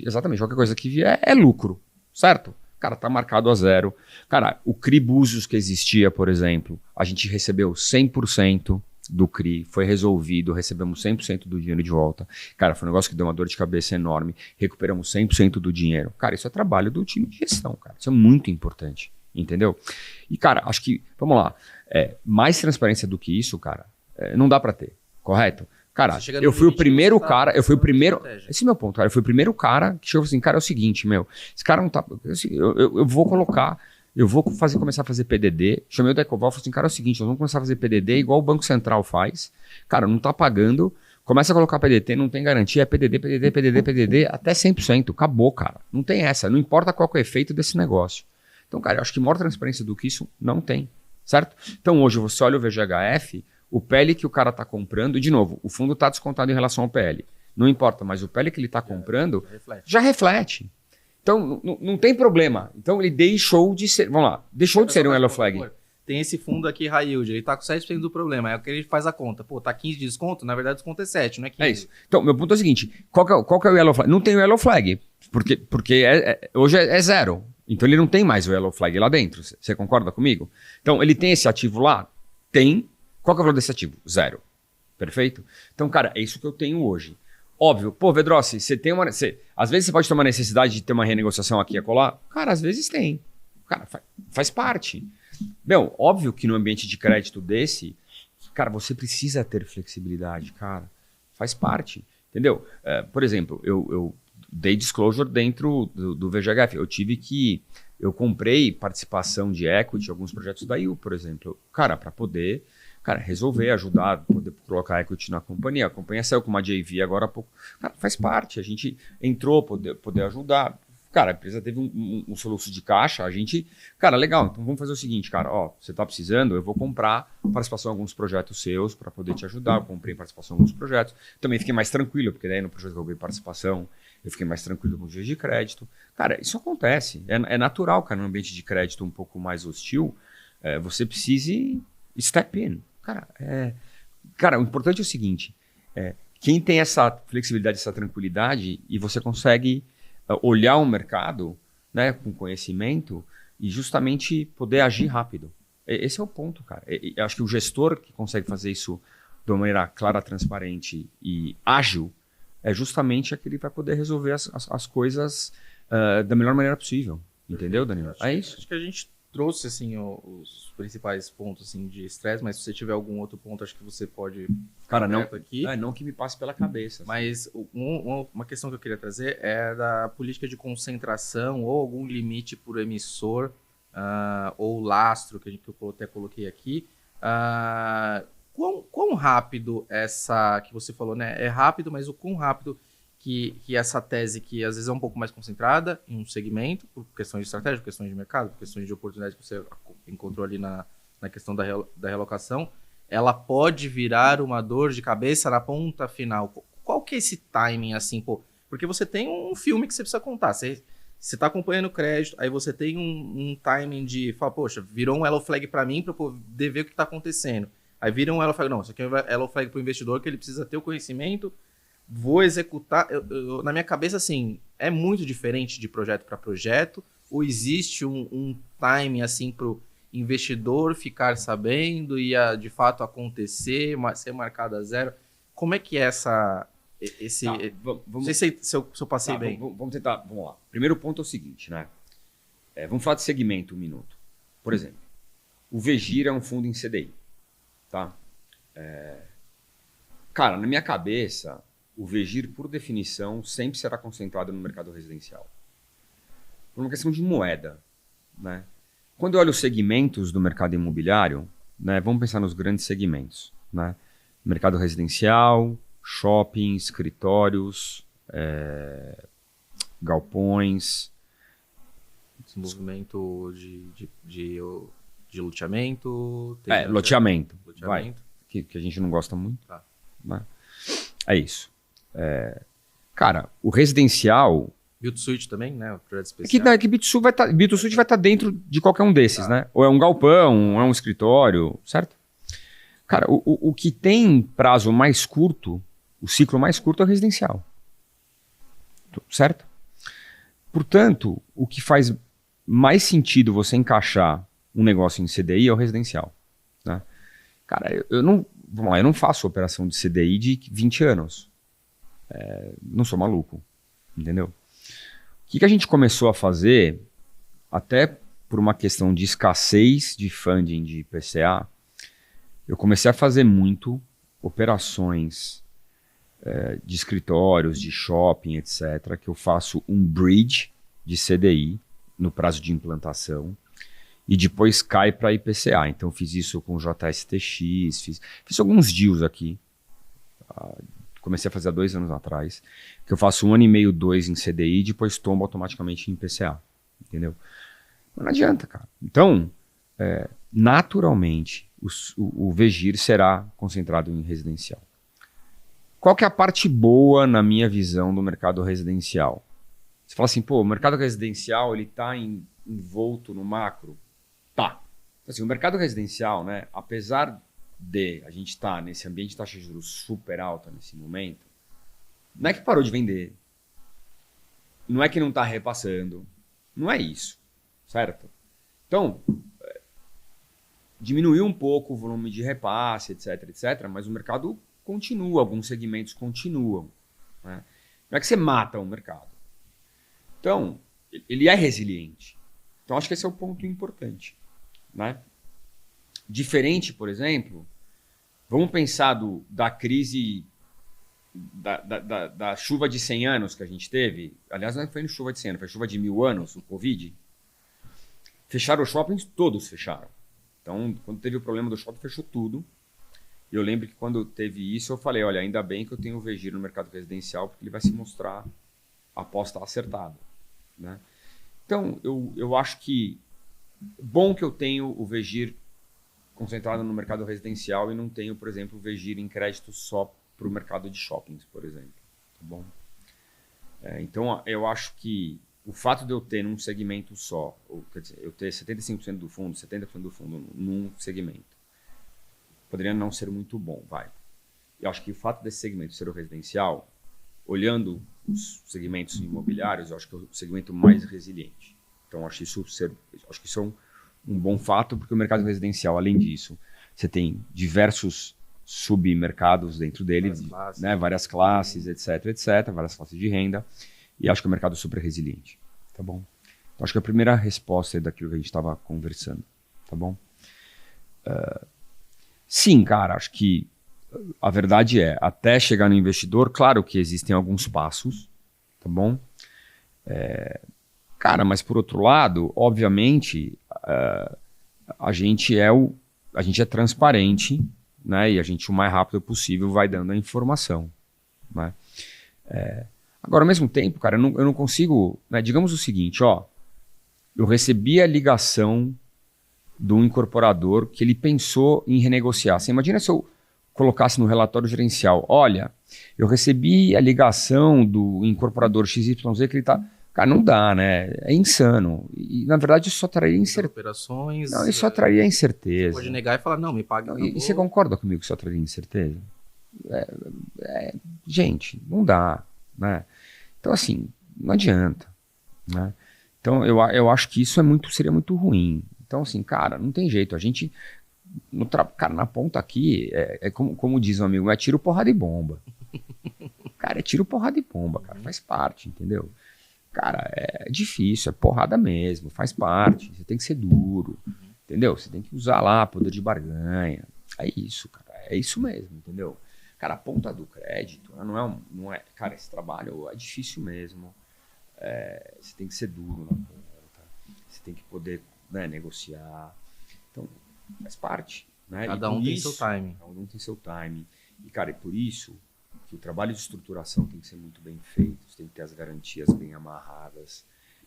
Exatamente, qualquer coisa que vier é lucro, certo? Cara, tá marcado a 0. Cara, o CRI Búzios que existia, por exemplo, a gente recebeu 100% do CRI, foi resolvido, recebemos 100% do dinheiro de volta. Cara, foi um negócio que deu uma dor de cabeça enorme, recuperamos 100% do dinheiro. Cara, isso é trabalho do time de gestão, cara. Isso é muito importante, entendeu? E, cara, acho que, vamos lá, mais transparência do que isso, cara, não dá pra ter, correto? Cara, eu fui o primeiro cara, esse é meu ponto, cara, eu fui o primeiro cara que chegou assim, cara, é o seguinte, esse cara não tá, eu vou colocar, eu vou começar a fazer PDD. Chamei o Decoval e falei assim, cara, é o seguinte, nós vamos começar a fazer PDD igual o Banco Central faz. Cara, não tá pagando, começa a colocar PDT, não tem garantia, é PDD, até 100%. Acabou, cara. Não tem essa, não importa qual que é o efeito desse negócio. Então, cara, eu acho que maior transparência do que isso não tem, certo? Então, hoje, você olha o VGHF, o PL que o cara tá comprando, e de novo, o fundo tá descontado em relação ao PL. Não importa, mas o PL que ele tá comprando já reflete. Então, não tem problema. Então, ele deixou de ser... Vamos lá. Deixou de ser um yellow flag. Tem esse fundo aqui, high yield. Ele tá com 7% do problema. É o que ele faz a conta. Pô, tá 15 de desconto? Na verdade, o desconto é 7, não é 15. É isso. Então, meu ponto é o seguinte. Qual que é o yellow flag? Não tem o yellow flag. Porque hoje é zero. Então, ele não tem mais o yellow flag lá dentro. Você concorda comigo? Então, ele tem esse ativo lá? Tem. Qual que é o valor desse ativo? Zero. Perfeito? Então, cara, é isso que eu tenho hoje. Óbvio, pô, Vedrossi, você tem uma... às vezes você pode ter uma necessidade de ter uma renegociação aqui e acolá. Cara, às vezes tem. Cara, faz parte. Meu, óbvio que no ambiente de crédito desse, cara, você precisa ter flexibilidade, cara. Faz parte, entendeu? Por exemplo, eu dei disclosure dentro do VGHF. Eu comprei participação de equity em alguns projetos da IU, por exemplo. Cara, para poder... Cara, resolver, ajudar, poder colocar equity na companhia. A companhia saiu com uma JV agora há pouco. Cara, faz parte. A gente entrou, poder ajudar. Cara, a empresa teve um soluço de caixa. A gente... Cara, legal. Então vamos fazer o seguinte, cara. Ó, você tá precisando, eu vou comprar participação em alguns projetos seus para poder te ajudar. Eu comprei participação em alguns projetos. Também fiquei mais tranquilo, porque daí no projeto que eu ganhei participação, eu fiquei mais tranquilo com os dias de crédito. Cara, isso acontece. É natural, cara, no ambiente de crédito um pouco mais hostil, você precise step in. Cara, o importante é o seguinte, quem tem essa flexibilidade, essa tranquilidade, e você consegue olhar o mercado, né, com conhecimento e justamente poder agir rápido. Esse é o ponto, cara. Eu acho que o gestor que consegue fazer isso de uma maneira clara, transparente e ágil, é justamente aquele que vai poder resolver as coisas da melhor maneira possível. Entendeu, Danilo? É isso. Acho que a gente trouxe assim os principais pontos assim de estresse, mas se você tiver algum outro ponto, acho que você pode não aqui. Não que me passe pela cabeça. Mas uma questão que eu queria trazer é da política de concentração ou algum limite por emissor ou lastro que eu até coloquei aqui. Quão rápido essa que você falou, né? É rápido, mas o quão rápido que essa tese, que às vezes é um pouco mais concentrada em um segmento, por questões de estratégia, por questões de mercado, por questões de oportunidade que você encontrou ali na questão da realocação, ela pode virar uma dor de cabeça na ponta final. Qual que é esse timing, assim, pô? Porque você tem um filme que você precisa contar. Você está acompanhando o crédito, aí você tem um timing de... Fala, poxa, virou um yellow flag para mim para poder ver o que está acontecendo. Aí vira um yellow flag. Não, isso aqui é um yellow flag para o investidor, que ele precisa ter o conhecimento... Vou executar... na minha cabeça, assim, é muito diferente de projeto para projeto? Ou existe um time, assim, para o investidor ficar sabendo e, de fato, acontecer, ser marcado a zero? Como é que é esse... Tá, não sei se eu passei bem. Vamos tentar... Vamos lá. Primeiro ponto é o seguinte, né? Vamos falar de segmento um minuto. Por exemplo, o VGIR é um fundo em CDI, tá? Cara, na minha cabeça... O VGIR, por definição, sempre será concentrado no mercado residencial. Por uma questão de moeda, né? Quando eu olho os segmentos do mercado imobiliário, né, vamos pensar nos grandes segmentos, né? Mercado residencial, shopping, escritórios, galpões. Desenvolvimento de loteamento. Loteamento. Vai, que a gente não gosta muito. Tá. Né? É isso. Cara, o residencial... Build-to-suit também, né? O projeto especial. Que Build-to-suit vai estar dentro de qualquer um desses, né? Ou é um galpão, ou é um escritório, certo? Cara, o que tem prazo mais curto, o ciclo mais curto é o residencial. Certo? Portanto, o que faz mais sentido você encaixar um negócio em CDI é o residencial. Né? Cara, eu não faço operação de CDI de 20 anos. Não sou maluco, entendeu? O que a gente começou a fazer, até por uma questão de escassez de funding de PCA, eu comecei a fazer muito operações de escritórios, de shopping, etc., que eu faço um bridge de CDI no prazo de implantação e depois cai para IPCA. Então, fiz isso com o JSTX, fiz alguns deals aqui. Comecei a fazer há 2 anos atrás, que eu faço 1 ano e meio, 2 em CDI, e depois tombo automaticamente em IPCA, entendeu? Mas não adianta, cara. Então, naturalmente, o VGIR será concentrado em residencial. Qual que é a parte boa, na minha visão, do mercado residencial? Você fala assim, pô, o mercado residencial, ele tá envolto no macro? Tá. Assim, o mercado residencial, né, apesar de a gente estar nesse ambiente de taxa de juros super alta nesse momento, não é que parou de vender, não é que não está repassando, não é isso, certo? Então, diminuiu um pouco o volume de repasse, etc, mas o mercado continua, alguns segmentos continuam, né? Não é que você mata o mercado. Então, ele é resiliente. Então, acho que esse é o ponto importante, né? Diferente, por exemplo, vamos pensar da crise da chuva de 100 anos que a gente teve. Aliás, não foi chuva de 100 anos, foi chuva de 1000 anos, o Covid. Fecharam os shoppings, todos fecharam. Então, quando teve o problema do shopping, fechou tudo. E eu lembro que quando teve isso, eu falei, olha, ainda bem que eu tenho o VGIR no mercado residencial, porque ele vai se mostrar a aposta acertada, né? Então, eu acho que bom que eu tenho o VGIR concentrado no mercado residencial e não tenho, por exemplo, o VGIR em crédito só para o mercado de shoppings, por exemplo. Tá bom? Então, eu acho que o fato de eu ter num segmento só, ou, quer dizer, eu ter 75% do fundo, 70% do fundo num segmento, poderia não ser muito bom, vai. Eu acho que o fato desse segmento ser o residencial, olhando os segmentos imobiliários, eu acho que é o segmento mais resiliente. Então, acho que isso é um bom fato, porque o mercado residencial, além disso, você tem diversos submercados dentro dele, várias classes, etc, várias classes de renda, e acho que o mercado é super resiliente, tá bom? Então, acho que a primeira resposta é daquilo que a gente estava conversando, tá bom? Sim, cara, acho que a verdade é, até chegar no investidor, claro que existem alguns passos, tá bom? Cara, mas por outro lado, obviamente, a gente é transparente, né? E a gente, o mais rápido possível, vai dando a informação, né? Agora, ao mesmo tempo, cara, eu não consigo, né? Digamos o seguinte, ó, eu recebi a ligação do incorporador que ele pensou em renegociar. Você imagina se eu colocasse no relatório gerencial, olha, eu recebi a ligação do incorporador XYZ que ele tá... Cara, não dá, né? É insano. E, na verdade, isso só traria incerteza. Operações... Não, isso só traria incerteza. Você pode negar e falar, não, me paga. Não, e você concorda comigo que isso só traria incerteza? Gente, não dá, né? Então, assim, não adianta, né? Então, eu acho que isso seria muito ruim. Então, assim, cara, não tem jeito. A gente, cara, na ponta aqui, como diz um amigo, é tiro, porrada e bomba. Cara, é tiro, porrada e bomba, cara. Faz parte, entendeu? Cara, é difícil, é porrada mesmo, faz parte. Você tem que ser duro, entendeu? Você tem que usar lá poder de barganha. É isso, cara. É isso mesmo, entendeu? Cara, a ponta do crédito não é... Cara, esse trabalho é difícil mesmo. Você tem que ser duro na ponta. Você tem que poder, né, negociar. Então, faz parte, né? Cada um tem seu timing. Cada um tem seu timing. E, cara, é por isso que o trabalho de estruturação tem que ser muito bem feito, você tem que ter as garantias bem amarradas.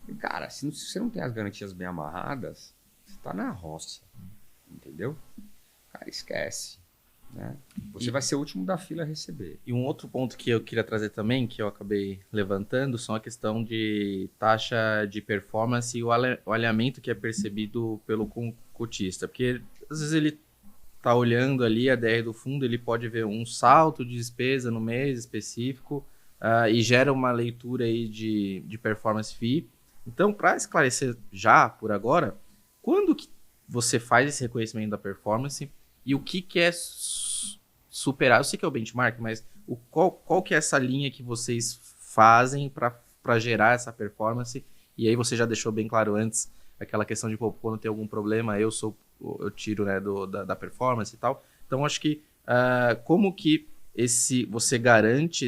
E, cara, se você não tem as garantias bem amarradas, você tá na roça, entendeu? Cara, esquece, né? Você vai ser o último da fila a receber. E um outro ponto que eu queria trazer também, que eu acabei levantando, são a questão de taxa de performance e o alinhamento que é percebido pelo cotista. Porque, às vezes, ele tá olhando ali a DR do fundo, ele pode ver um salto de despesa no mês específico e gera uma leitura aí de performance fee. Então, para esclarecer já, por agora, quando que você faz esse reconhecimento da performance e o que é superar? Eu sei que é o benchmark, mas qual que é essa linha que vocês fazem para gerar essa performance? E aí você já deixou bem claro antes aquela questão de, pô, quando tem algum problema, eu tiro, né, da performance e tal. Então, acho que como que você garante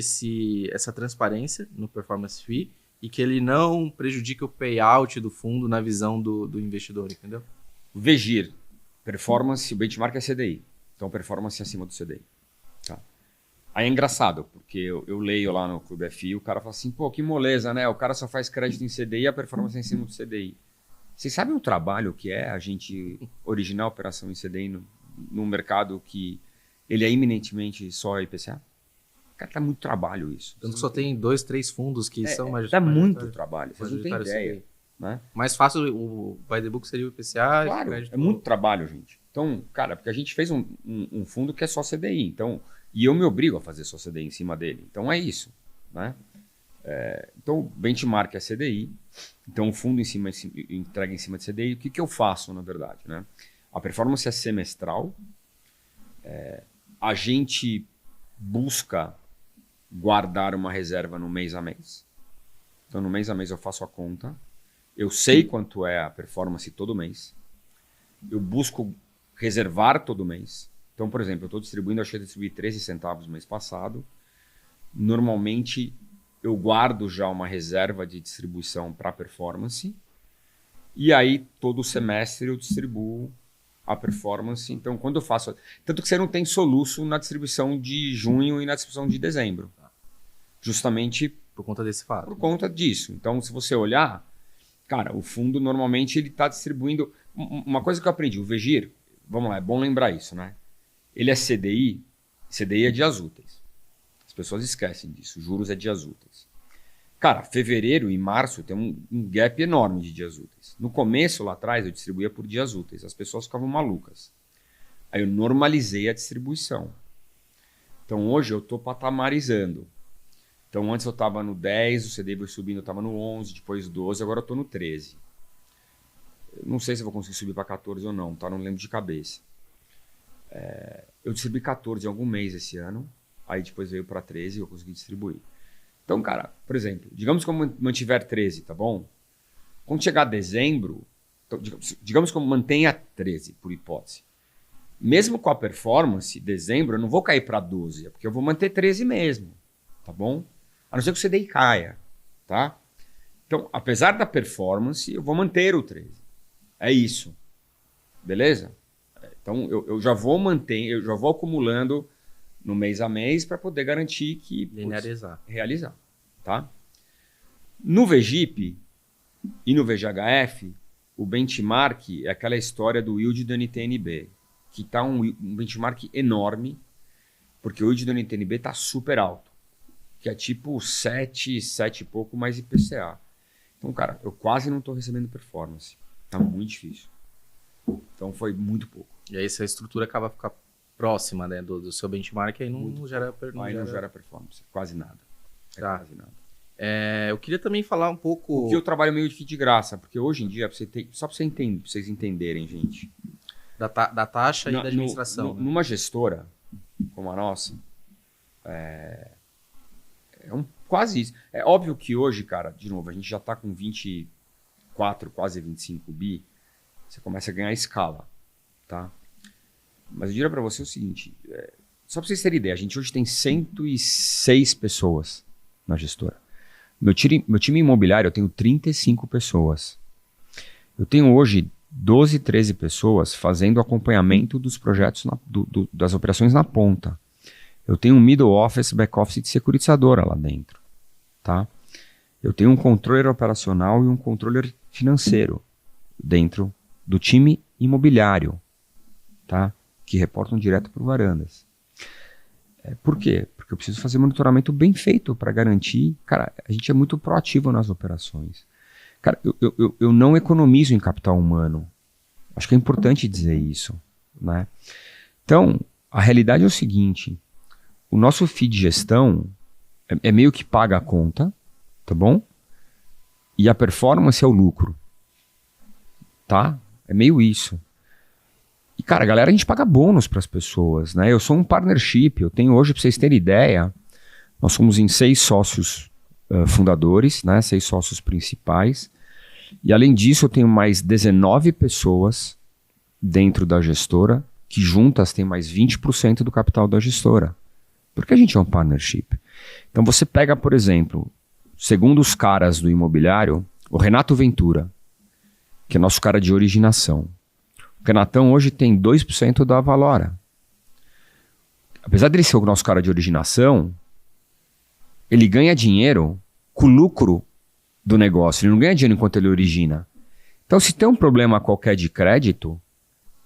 essa transparência no performance fee e que ele não prejudique o payout do fundo na visão do investidor, entendeu? VGIR, performance, o benchmark é CDI. Então, performance acima do CDI. Tá? Aí é engraçado, porque eu leio lá no Clube FI, o cara fala assim, pô, que moleza, né? O cara só faz crédito em CDI e a performance é em cima do CDI. Vocês sabem o trabalho que é a gente originar a operação em CDI no mercado que ele é eminentemente só IPCA? Cara, dá muito trabalho isso. Tanto que só tem 2, 3 fundos que são dá muito trabalho, vocês não têm ideia. Né? Mais fácil, o by the book seria o IPCA. Claro, é muito trabalho, gente. Então, cara, porque a gente fez um fundo que é só CDI, então, e eu me obrigo a fazer só CDI em cima dele. Então é isso. Né? Então, o benchmark é CDI, então o fundo entrega em cima de CDI. O que eu faço, na verdade? Né? A performance é semestral, a gente busca guardar uma reserva no mês a mês. Então, no mês a mês eu faço a conta. Eu sei quanto é a performance todo mês. Eu busco reservar todo mês. Então, por exemplo, eu estou distribuindo, eu achei que distribuí 13 centavos no mês passado. Normalmente, eu guardo já uma reserva de distribuição para performance. E aí, todo semestre, eu distribuo a performance. Então, quando eu faço... Tanto que você não tem soluço na distribuição de junho e na distribuição de dezembro. Justamente... Por conta desse fato. Por conta disso. Então, se você olhar... Cara, o fundo normalmente ele está distribuindo... Uma coisa que eu aprendi, o VGIR, vamos lá, é bom lembrar isso, né? Ele é CDI, CDI é dias úteis. As pessoas esquecem disso, juros é dias úteis. Cara, fevereiro e março tem um gap enorme de dias úteis. No começo, lá atrás, eu distribuía por dias úteis, as pessoas ficavam malucas. Aí eu normalizei a distribuição. Então hoje eu estou patamarizando. Então, antes eu estava no 10, o CDI foi subindo, eu estava no 11, depois 12, agora eu estou no 13. Eu não sei se eu vou conseguir subir para 14 ou não, tá? Não lembro de cabeça. Eu distribuí 14 em algum mês esse ano, aí depois veio para 13 e eu consegui distribuir. Então, cara, por exemplo, digamos que eu mantiver 13, tá bom? Quando chegar dezembro, então, digamos que eu mantenha 13, por hipótese. Mesmo com a performance, dezembro, eu não vou cair para 12, porque eu vou manter 13 mesmo, tá bom? A não ser que o CDI caia, tá? Então, apesar da performance, eu vou manter o 13. É isso. Beleza? Então, eu já vou eu já vou acumulando no mês a mês para poder garantir que... Linearizar. Realizar, tá? No VGIP e no VGHF, o benchmark é aquela história do yield do NTNB, que está um benchmark enorme, porque o yield do NTNB está super alto. Que é tipo 7 e pouco mais IPCA. Então, cara, eu quase não estou recebendo performance. Tá muito difícil. Então, foi muito pouco. E aí, se a estrutura acaba ficar próxima, né, do seu benchmark, aí não gera performance. Quase nada. Tá. Quase nada. Eu queria também falar um pouco... O que eu trabalho meio de graça, porque hoje em dia, só para vocês entenderem, gente. Da taxa e da administração. Numa gestora como a nossa, quase isso. É óbvio que hoje, cara, de novo, a gente já está com 24, quase 25 bi, você começa a ganhar escala, tá? Mas eu diria para você o seguinte, só para vocês terem ideia, a gente hoje tem 106 pessoas na gestora. Meu time imobiliário, eu tenho 35 pessoas. Eu tenho hoje 12, 13 pessoas fazendo acompanhamento dos projetos, das operações na ponta. Eu tenho um middle office, back office de securitizadora lá dentro, tá? Eu tenho um controller operacional e um controller financeiro dentro do time imobiliário, tá? Que reportam direto para o Varandas. Por quê? Porque eu preciso fazer monitoramento bem feito para garantir... Cara, a gente é muito proativo nas operações. Cara, eu não economizo em capital humano. Acho que é importante dizer isso, né? Então, a realidade é o seguinte... O nosso fee de gestão é meio que paga a conta, tá bom? E a performance é o lucro, tá? É meio isso. E, cara, galera, a gente paga bônus para as pessoas, né? Eu sou um partnership, eu tenho hoje, para vocês terem ideia, nós somos em 6 sócios fundadores, né? 6 sócios principais. E, além disso, eu tenho mais 19 pessoas dentro da gestora, que juntas têm mais 20% do capital da gestora. Porque a gente é um partnership. Então você pega, por exemplo, segundo os caras do imobiliário, o Renato Ventura, que é nosso cara de originação. O Renatão hoje tem 2% da Valora. Apesar dele ser o nosso cara de originação, ele ganha dinheiro com o lucro do negócio. Ele não ganha dinheiro enquanto ele origina. Então, se tem um problema qualquer de crédito,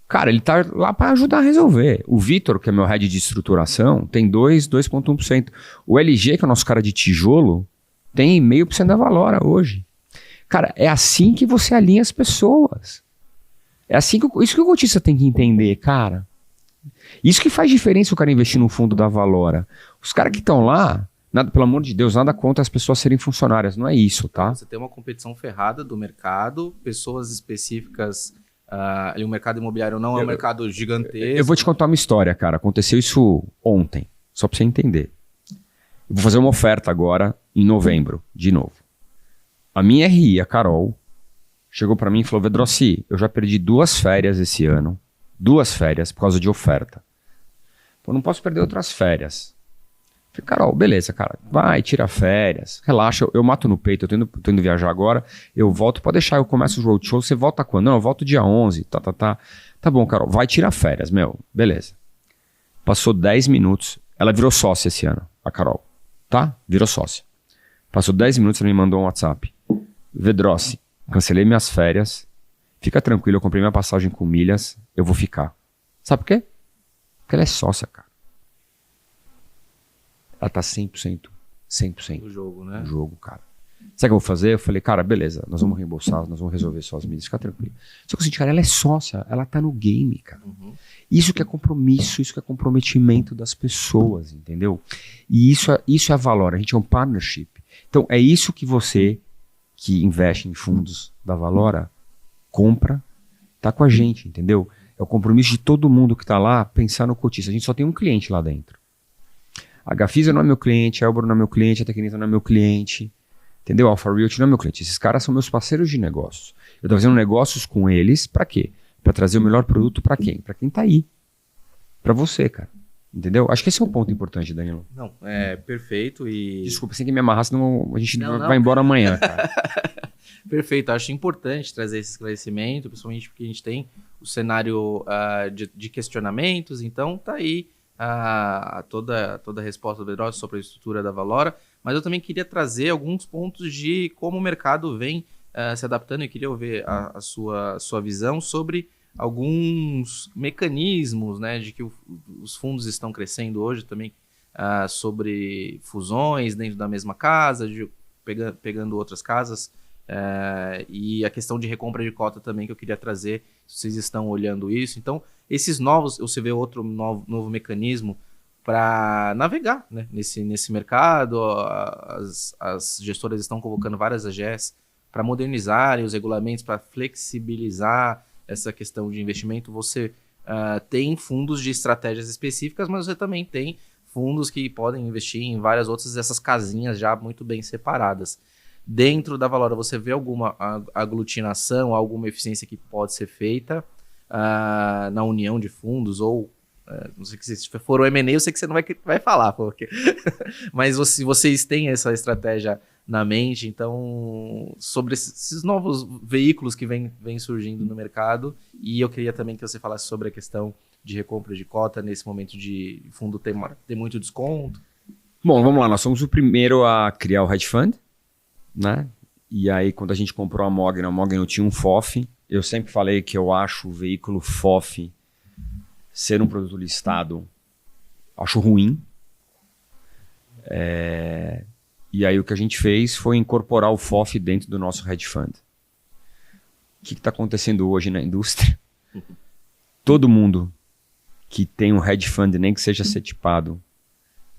cara, ele tá lá para ajudar a resolver. O Vitor, que é meu head de estruturação, tem 2,1%. O LG, que é o nosso cara de tijolo, tem 0,5% da Valora hoje. Cara, é assim que você alinha as pessoas. É assim que isso que o cotista tem que entender, cara. Isso que faz diferença o cara investir no fundo da Valora. Os caras que estão lá, nada, pelo amor de Deus, nada contra as pessoas serem funcionárias, não é isso, tá? Você tem uma competição ferrada do mercado, pessoas específicas, ali o mercado imobiliário não é um mercado gigantesco. Eu vou te contar uma história, cara. Aconteceu isso ontem, só pra você entender. Eu vou fazer uma oferta agora, em novembro, de novo. A minha RI, a Carol, chegou pra mim e falou, Vedrossi, eu já perdi 2 férias esse ano. 2 férias por causa de oferta. Eu não posso perder outras férias. Falei, Carol, beleza, cara. Vai, tira férias. Relaxa, eu mato no peito. Eu tô indo viajar agora. Eu volto, pode deixar, eu começo o roadshow. Você volta quando? Não, eu volto dia 11. Tá bom, Carol, vai tirar férias, meu. Beleza. Passou 10 minutos. Ela virou sócia esse ano, a Carol. Tá? Virou sócia. Passou 10 minutos, ela me mandou um WhatsApp. Vedrossi, cancelei minhas férias. Fica tranquilo, eu comprei minha passagem com milhas. Eu vou ficar. Sabe por quê? Porque ela é sócia, cara. Ela tá 100%. No jogo, né? No jogo, cara. Sabe o que eu vou fazer? Eu falei, cara, beleza, nós vamos reembolsar, nós vamos resolver só as milhas, fica tranquilo. Só que eu senti, cara, ela é sócia, ela tá no game, cara. Uhum. Isso que é compromisso, isso que é comprometimento das pessoas, entendeu? E isso é a Valora, a gente é um partnership. Então é isso que você, que investe em fundos da Valora, compra, tá com a gente, entendeu? É o compromisso de todo mundo que tá lá pensar no cotista. A gente só tem um cliente lá dentro. A Gafisa não é meu cliente, a Elbro não é meu cliente, a Tecnisa não é meu cliente, entendeu? A Alpha Realty não é meu cliente. Esses caras são meus parceiros de negócios. Eu tô fazendo negócios com eles pra quê? Pra trazer o melhor produto pra quem? Pra quem tá aí. Pra você, cara. Entendeu? Acho que esse é um ponto importante, Danilo. Não, é perfeito e... Desculpa, sem que me amarrar, senão a gente Não. vai embora amanhã, cara. Perfeito, acho importante trazer esse esclarecimento, principalmente porque a gente tem o cenário de questionamentos, então tá aí toda a resposta do Vedrossi sobre a estrutura da Valora, mas eu também queria trazer alguns pontos de como o mercado vem se adaptando e queria ouvir a sua visão sobre alguns mecanismos, né, de que os fundos estão crescendo hoje também, sobre fusões dentro da mesma casa, pegando outras casas, e a questão de recompra de cota também que eu queria trazer, se vocês estão olhando isso. Então, esses novos, você vê outro novo mecanismo para navegar, né, nesse mercado. As gestoras estão convocando várias AGs para modernizarem os regulamentos, para flexibilizar essa questão de investimento. Você tem fundos de estratégias específicas, mas você também tem fundos que podem investir em várias outras dessas casinhas já muito bem separadas. Dentro da Valora, você vê alguma aglutinação, alguma eficiência que pode ser feita na união de fundos? Ou, não sei, se for o M&A, eu sei que você não vai falar, porque mas vocês têm essa estratégia na mente, então, sobre esses novos veículos que vêm surgindo no mercado. E eu queria também que você falasse sobre a questão de recompra de cota nesse momento de fundo ter muito desconto. Bom, vamos lá, nós somos o primeiro a criar o hedge fund, né? E aí, quando a gente comprou a Mogno tinha um FOF. Eu sempre falei que eu acho o veículo FOF ser um produto listado, acho ruim. E aí o que a gente fez foi incorporar o FOF dentro do nosso hedge fund. O que está acontecendo hoje na indústria? Todo mundo que tem um hedge fund, nem que seja setipado,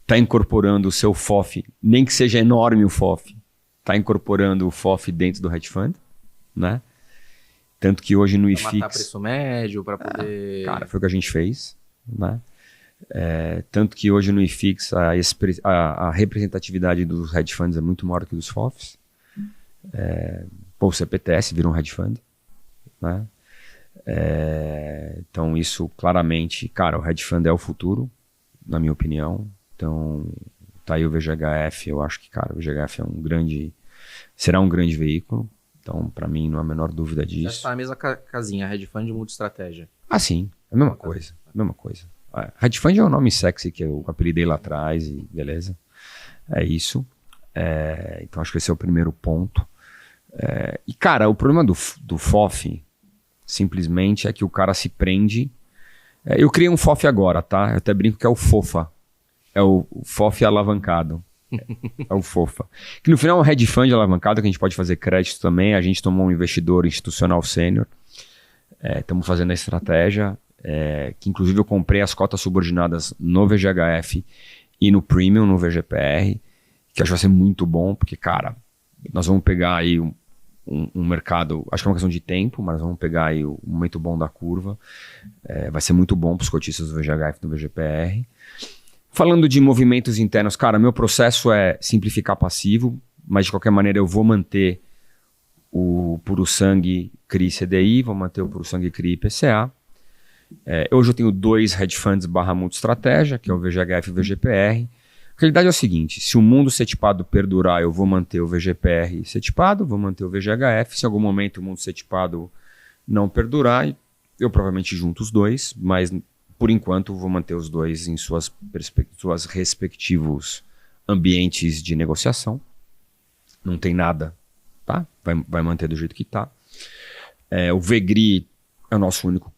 está incorporando o seu FOF, nem que seja enorme o FOF, está incorporando o FOF dentro do hedge fund, né? Tanto que hoje no IFIX... Matar preço médio, para poder... Cara, foi o que a gente fez, né? Tanto que hoje no IFIX a representatividade dos hedge funds é muito maior que dos FOFs. O CPTS virou um hedge fund, né? Então isso claramente, cara, o hedge fund é o futuro, na minha opinião. Então tá aí o VGHF, eu acho que, cara, o VGHF será um grande veículo. Então, para mim, não há a menor dúvida Já disso. está na mesma casinha, hedge fund e multi-estratégia. Ah, sim. É a mesma coisa. A mesma coisa. Hedge fund é um nome sexy que eu apelidei lá atrás e beleza. É isso. Então, acho que esse é o primeiro ponto. E, cara, o problema do FOF simplesmente é que o cara se prende. Eu criei um FOF agora, tá? Eu até brinco que é o FOFA. É o FOF alavancado. É o FOFA. Que no final é um hedge fund alavancado, que a gente pode fazer crédito também. A gente tomou um investidor institucional sênior. Estamos fazendo a estratégia. Que inclusive eu comprei as cotas subordinadas no VGHF e no Premium, no VGPR. Que acho que vai ser muito bom, porque, cara, nós vamos pegar aí um mercado, acho que é uma questão de tempo, mas vamos pegar aí o momento bom da curva. Vai ser muito bom para os cotistas do VGHF e do VGPR. Falando de movimentos internos, cara, meu processo é simplificar passivo, mas de qualquer maneira eu vou manter o puro sangue CRI CDI, vou manter o puro sangue CRI IPCA. Hoje eu tenho 2 hedge funds / multi-estratégia, que é o VGHF e o VGPR. A realidade é o seguinte, se o mundo setipado perdurar, eu vou manter o VGPR setipado, vou manter o VGHF. Se em algum momento o mundo setipado não perdurar, eu provavelmente junto os dois, mas por enquanto vou manter os dois em suas respectivos ambientes de negociação. Não tem nada, tá? Vai manter do jeito que tá. O VGRI é o nosso único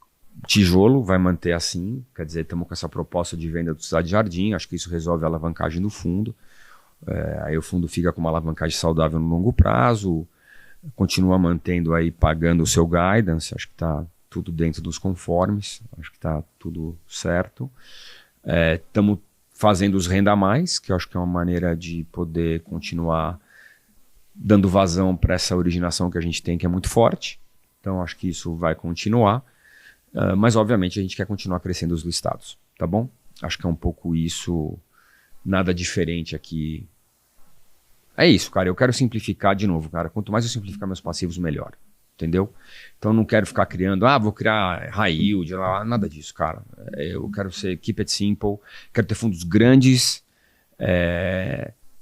tijolo, vai manter assim, quer dizer, estamos com essa proposta de venda do Cidade Jardim, acho que isso resolve a alavancagem do fundo, aí o fundo fica com uma alavancagem saudável no longo prazo, continua mantendo aí, pagando o seu guidance, acho que está tudo dentro dos conformes, acho que está tudo certo. Estamos fazendo os renda mais, que eu acho que é uma maneira de poder continuar dando vazão para essa originação que a gente tem, que é muito forte, então acho que isso vai continuar. Mas obviamente a gente quer continuar crescendo os listados, tá bom? Acho que é um pouco isso, nada diferente aqui. É isso, cara, eu quero simplificar de novo, cara, quanto mais eu simplificar meus passivos, melhor, entendeu? Então eu não quero ficar criando, vou criar high yield, nada disso, cara. Eu quero keep it simple, quero ter fundos grandes,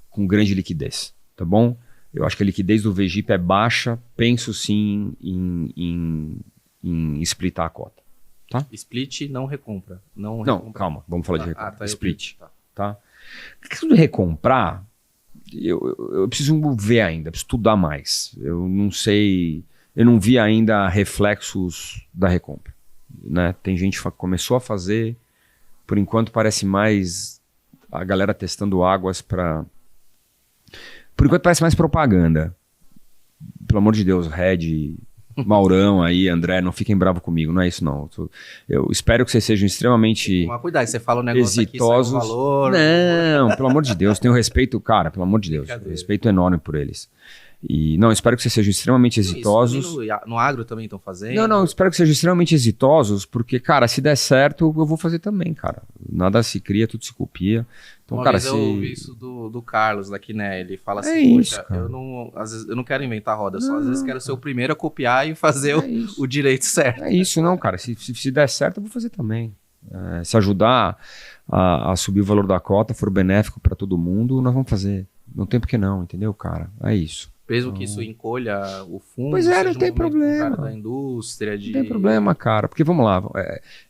com grande liquidez, tá bom? Eu acho que a liquidez do VGIP é baixa, penso sim em splitar a cota, tá? Split, não recompra. Não, calma, vamos falar de recompra. Tá, Split, tá? A questão de recomprar, eu preciso ver ainda, preciso estudar mais. Eu não sei, eu não vi ainda reflexos da recompra, né? Tem gente que começou a fazer, por enquanto parece mais a galera testando águas para... Por enquanto parece mais propaganda. Pelo amor de Deus, Red... Maurão aí, André, não fiquem bravos comigo, não é isso não. Eu espero que vocês sejam extremamente Mas cuidado, você fala um negócio exitosos. Aqui, sai um valor... Não, pelo amor de Deus, tenho respeito, cara, pelo amor de Deus, respeito enorme por eles. E não, espero que vocês sejam extremamente exitosos. Isso, no agro também estão fazendo? Não, espero que sejam extremamente exitosos, porque, cara, se der certo, eu vou fazer também, cara. Nada se cria, tudo se copia. Então, cara, eu ouvi isso do Carlos daqui, né? Ele fala assim, isso, às vezes eu não quero inventar roda, só às vezes quero ser o primeiro a copiar e fazer o direito certo. É isso, não, cara. Se der certo, eu vou fazer também. Se ajudar a subir o valor da cota, for benéfico para todo mundo, nós vamos fazer. Não tem por que não, entendeu, cara? É isso. Mesmo que isso encolha o fundo, pois não tem problema. Da indústria Não tem problema, cara. Porque vamos lá,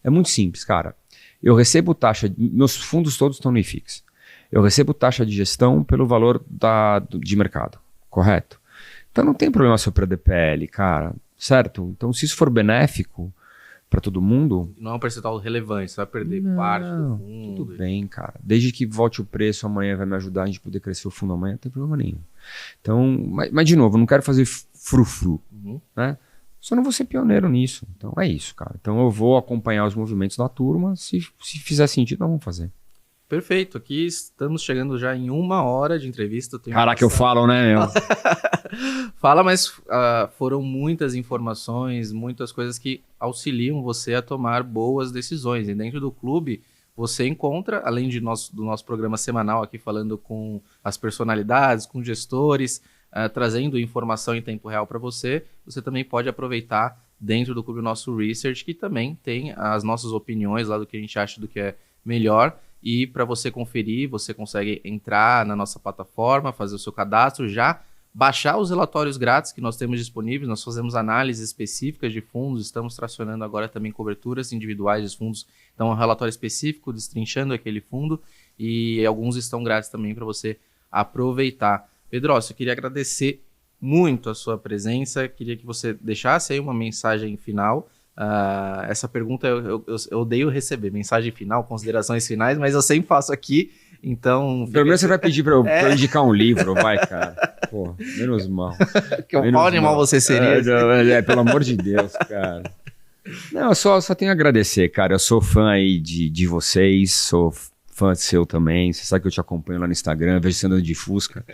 é muito simples, cara. Eu recebo taxa, meus fundos todos estão no IFIX. Eu recebo taxa de gestão pelo valor de mercado, correto? Então não tem problema se eu perder PL, cara, certo? Então se isso for benéfico para todo mundo... Não é um percentual relevante, você vai perder parte do fundo. Tudo bem, cara. Desde que volte o preço amanhã, vai me ajudar a gente poder crescer o fundo amanhã, não tem problema nenhum. Então, mas de novo, eu não quero fazer frufru, né? Só não vou ser pioneiro nisso. Então é isso, cara. Então eu vou acompanhar os movimentos da turma, se fizer sentido, nós vamos fazer. Perfeito, aqui estamos chegando já em 1 hora de entrevista. Caraca, eu falo, né, meu? Fala, mas foram muitas informações, muitas coisas que auxiliam você a tomar boas decisões. E dentro do clube, você encontra, além do nosso programa semanal aqui falando com as personalidades, com gestores, trazendo informação em tempo real para você, você também pode aproveitar dentro do clube o nosso Research, que também tem as nossas opiniões lá do que a gente acha do que é melhor. E para você conferir, você consegue entrar na nossa plataforma, fazer o seu cadastro, já baixar os relatórios grátis que nós temos disponíveis. Nós fazemos análises específicas de fundos, estamos tracionando agora também coberturas individuais de fundos. Então, é um relatório específico destrinchando aquele fundo e alguns estão grátis também para você aproveitar. Pedroso, eu queria agradecer muito a sua presença, queria que você deixasse aí uma mensagem final. Essa pergunta eu odeio receber, mensagem final, considerações finais, mas eu sempre faço aqui, então... Pelo menos você vai pedir para eu indicar um livro, vai, cara. Pô, menos mal. Que qual animal você seria? Pelo amor de Deus, cara. Não, eu só tenho a agradecer, cara. Eu sou fã aí de vocês, sou fã seu também. Você sabe que eu te acompanho lá no Instagram, vejo você andando de Fusca.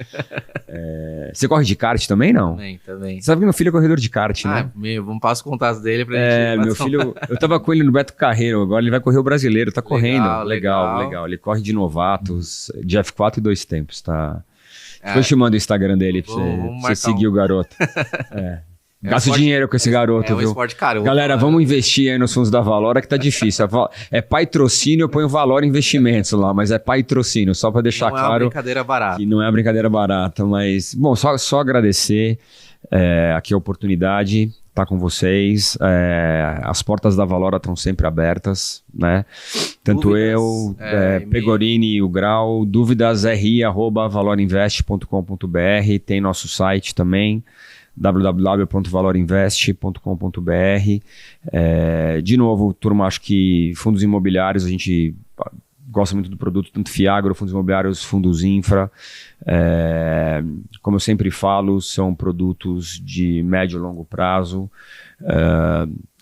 Você corre de kart também, não? Também. Você sabe que meu filho é corredor de kart, né? Vamos passar os contatos dele pra gente... meu filho... Eu tava com ele no Beto Carreiro, agora ele vai correr o brasileiro, tá correndo. Legal. Ele corre de novatos, de F4 e 2 tempos, tá? Depois eu te mando o Instagram dele pra você seguir o garoto. Gasto dinheiro com esse garoto, viu? Esporte caro. Galera, vamos investir aí nos fundos da Valora, que tá difícil. É patrocínio, eu ponho Valora Investimentos lá, mas é patrocínio, só para deixar claro. Não é uma brincadeira barata. Que não é uma brincadeira barata, mas... Bom, só agradecer aqui a oportunidade, estar com vocês. As portas da Valora estão sempre abertas, né? Tanto dúvidas, Pegorini e o Grau, dúvidas ri@valorinvest.com.br, tem nosso site também, www.valorinvest.com.br. De novo, turma, acho que fundos imobiliários, a gente gosta muito do produto, tanto Fiagro, fundos imobiliários, fundos infra. Como eu sempre falo, são produtos de médio e longo prazo.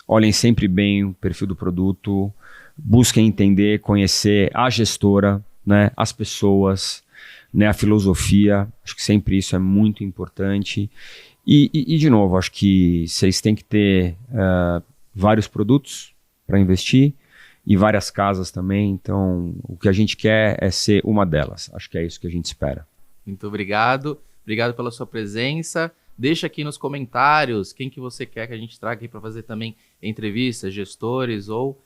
Olhem sempre bem o perfil do produto, busquem entender, conhecer a gestora, né, as pessoas, né, a filosofia. Acho que sempre isso é muito importante. E de novo, acho que vocês têm que ter vários produtos para investir e várias casas também. Então, o que a gente quer é ser uma delas. Acho que é isso que a gente espera. Muito obrigado. Obrigado pela sua presença. Deixa aqui nos comentários quem que você quer que a gente traga aqui para fazer também entrevistas, gestores ou...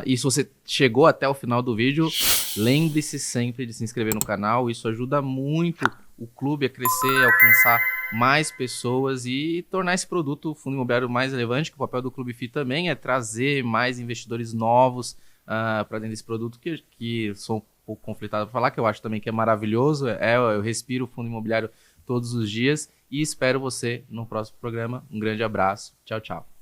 e se você chegou até o final do vídeo, lembre-se sempre de se inscrever no canal. Isso ajuda muito o clube a crescer, a alcançar mais pessoas e tornar esse produto, o fundo imobiliário, mais relevante. Que o papel do Clube FI também é trazer mais investidores novos para dentro desse produto, que sou um pouco conflitado para falar, que eu acho também que é maravilhoso. Eu respiro o fundo imobiliário todos os dias e espero você no próximo programa. Um grande abraço. Tchau, tchau.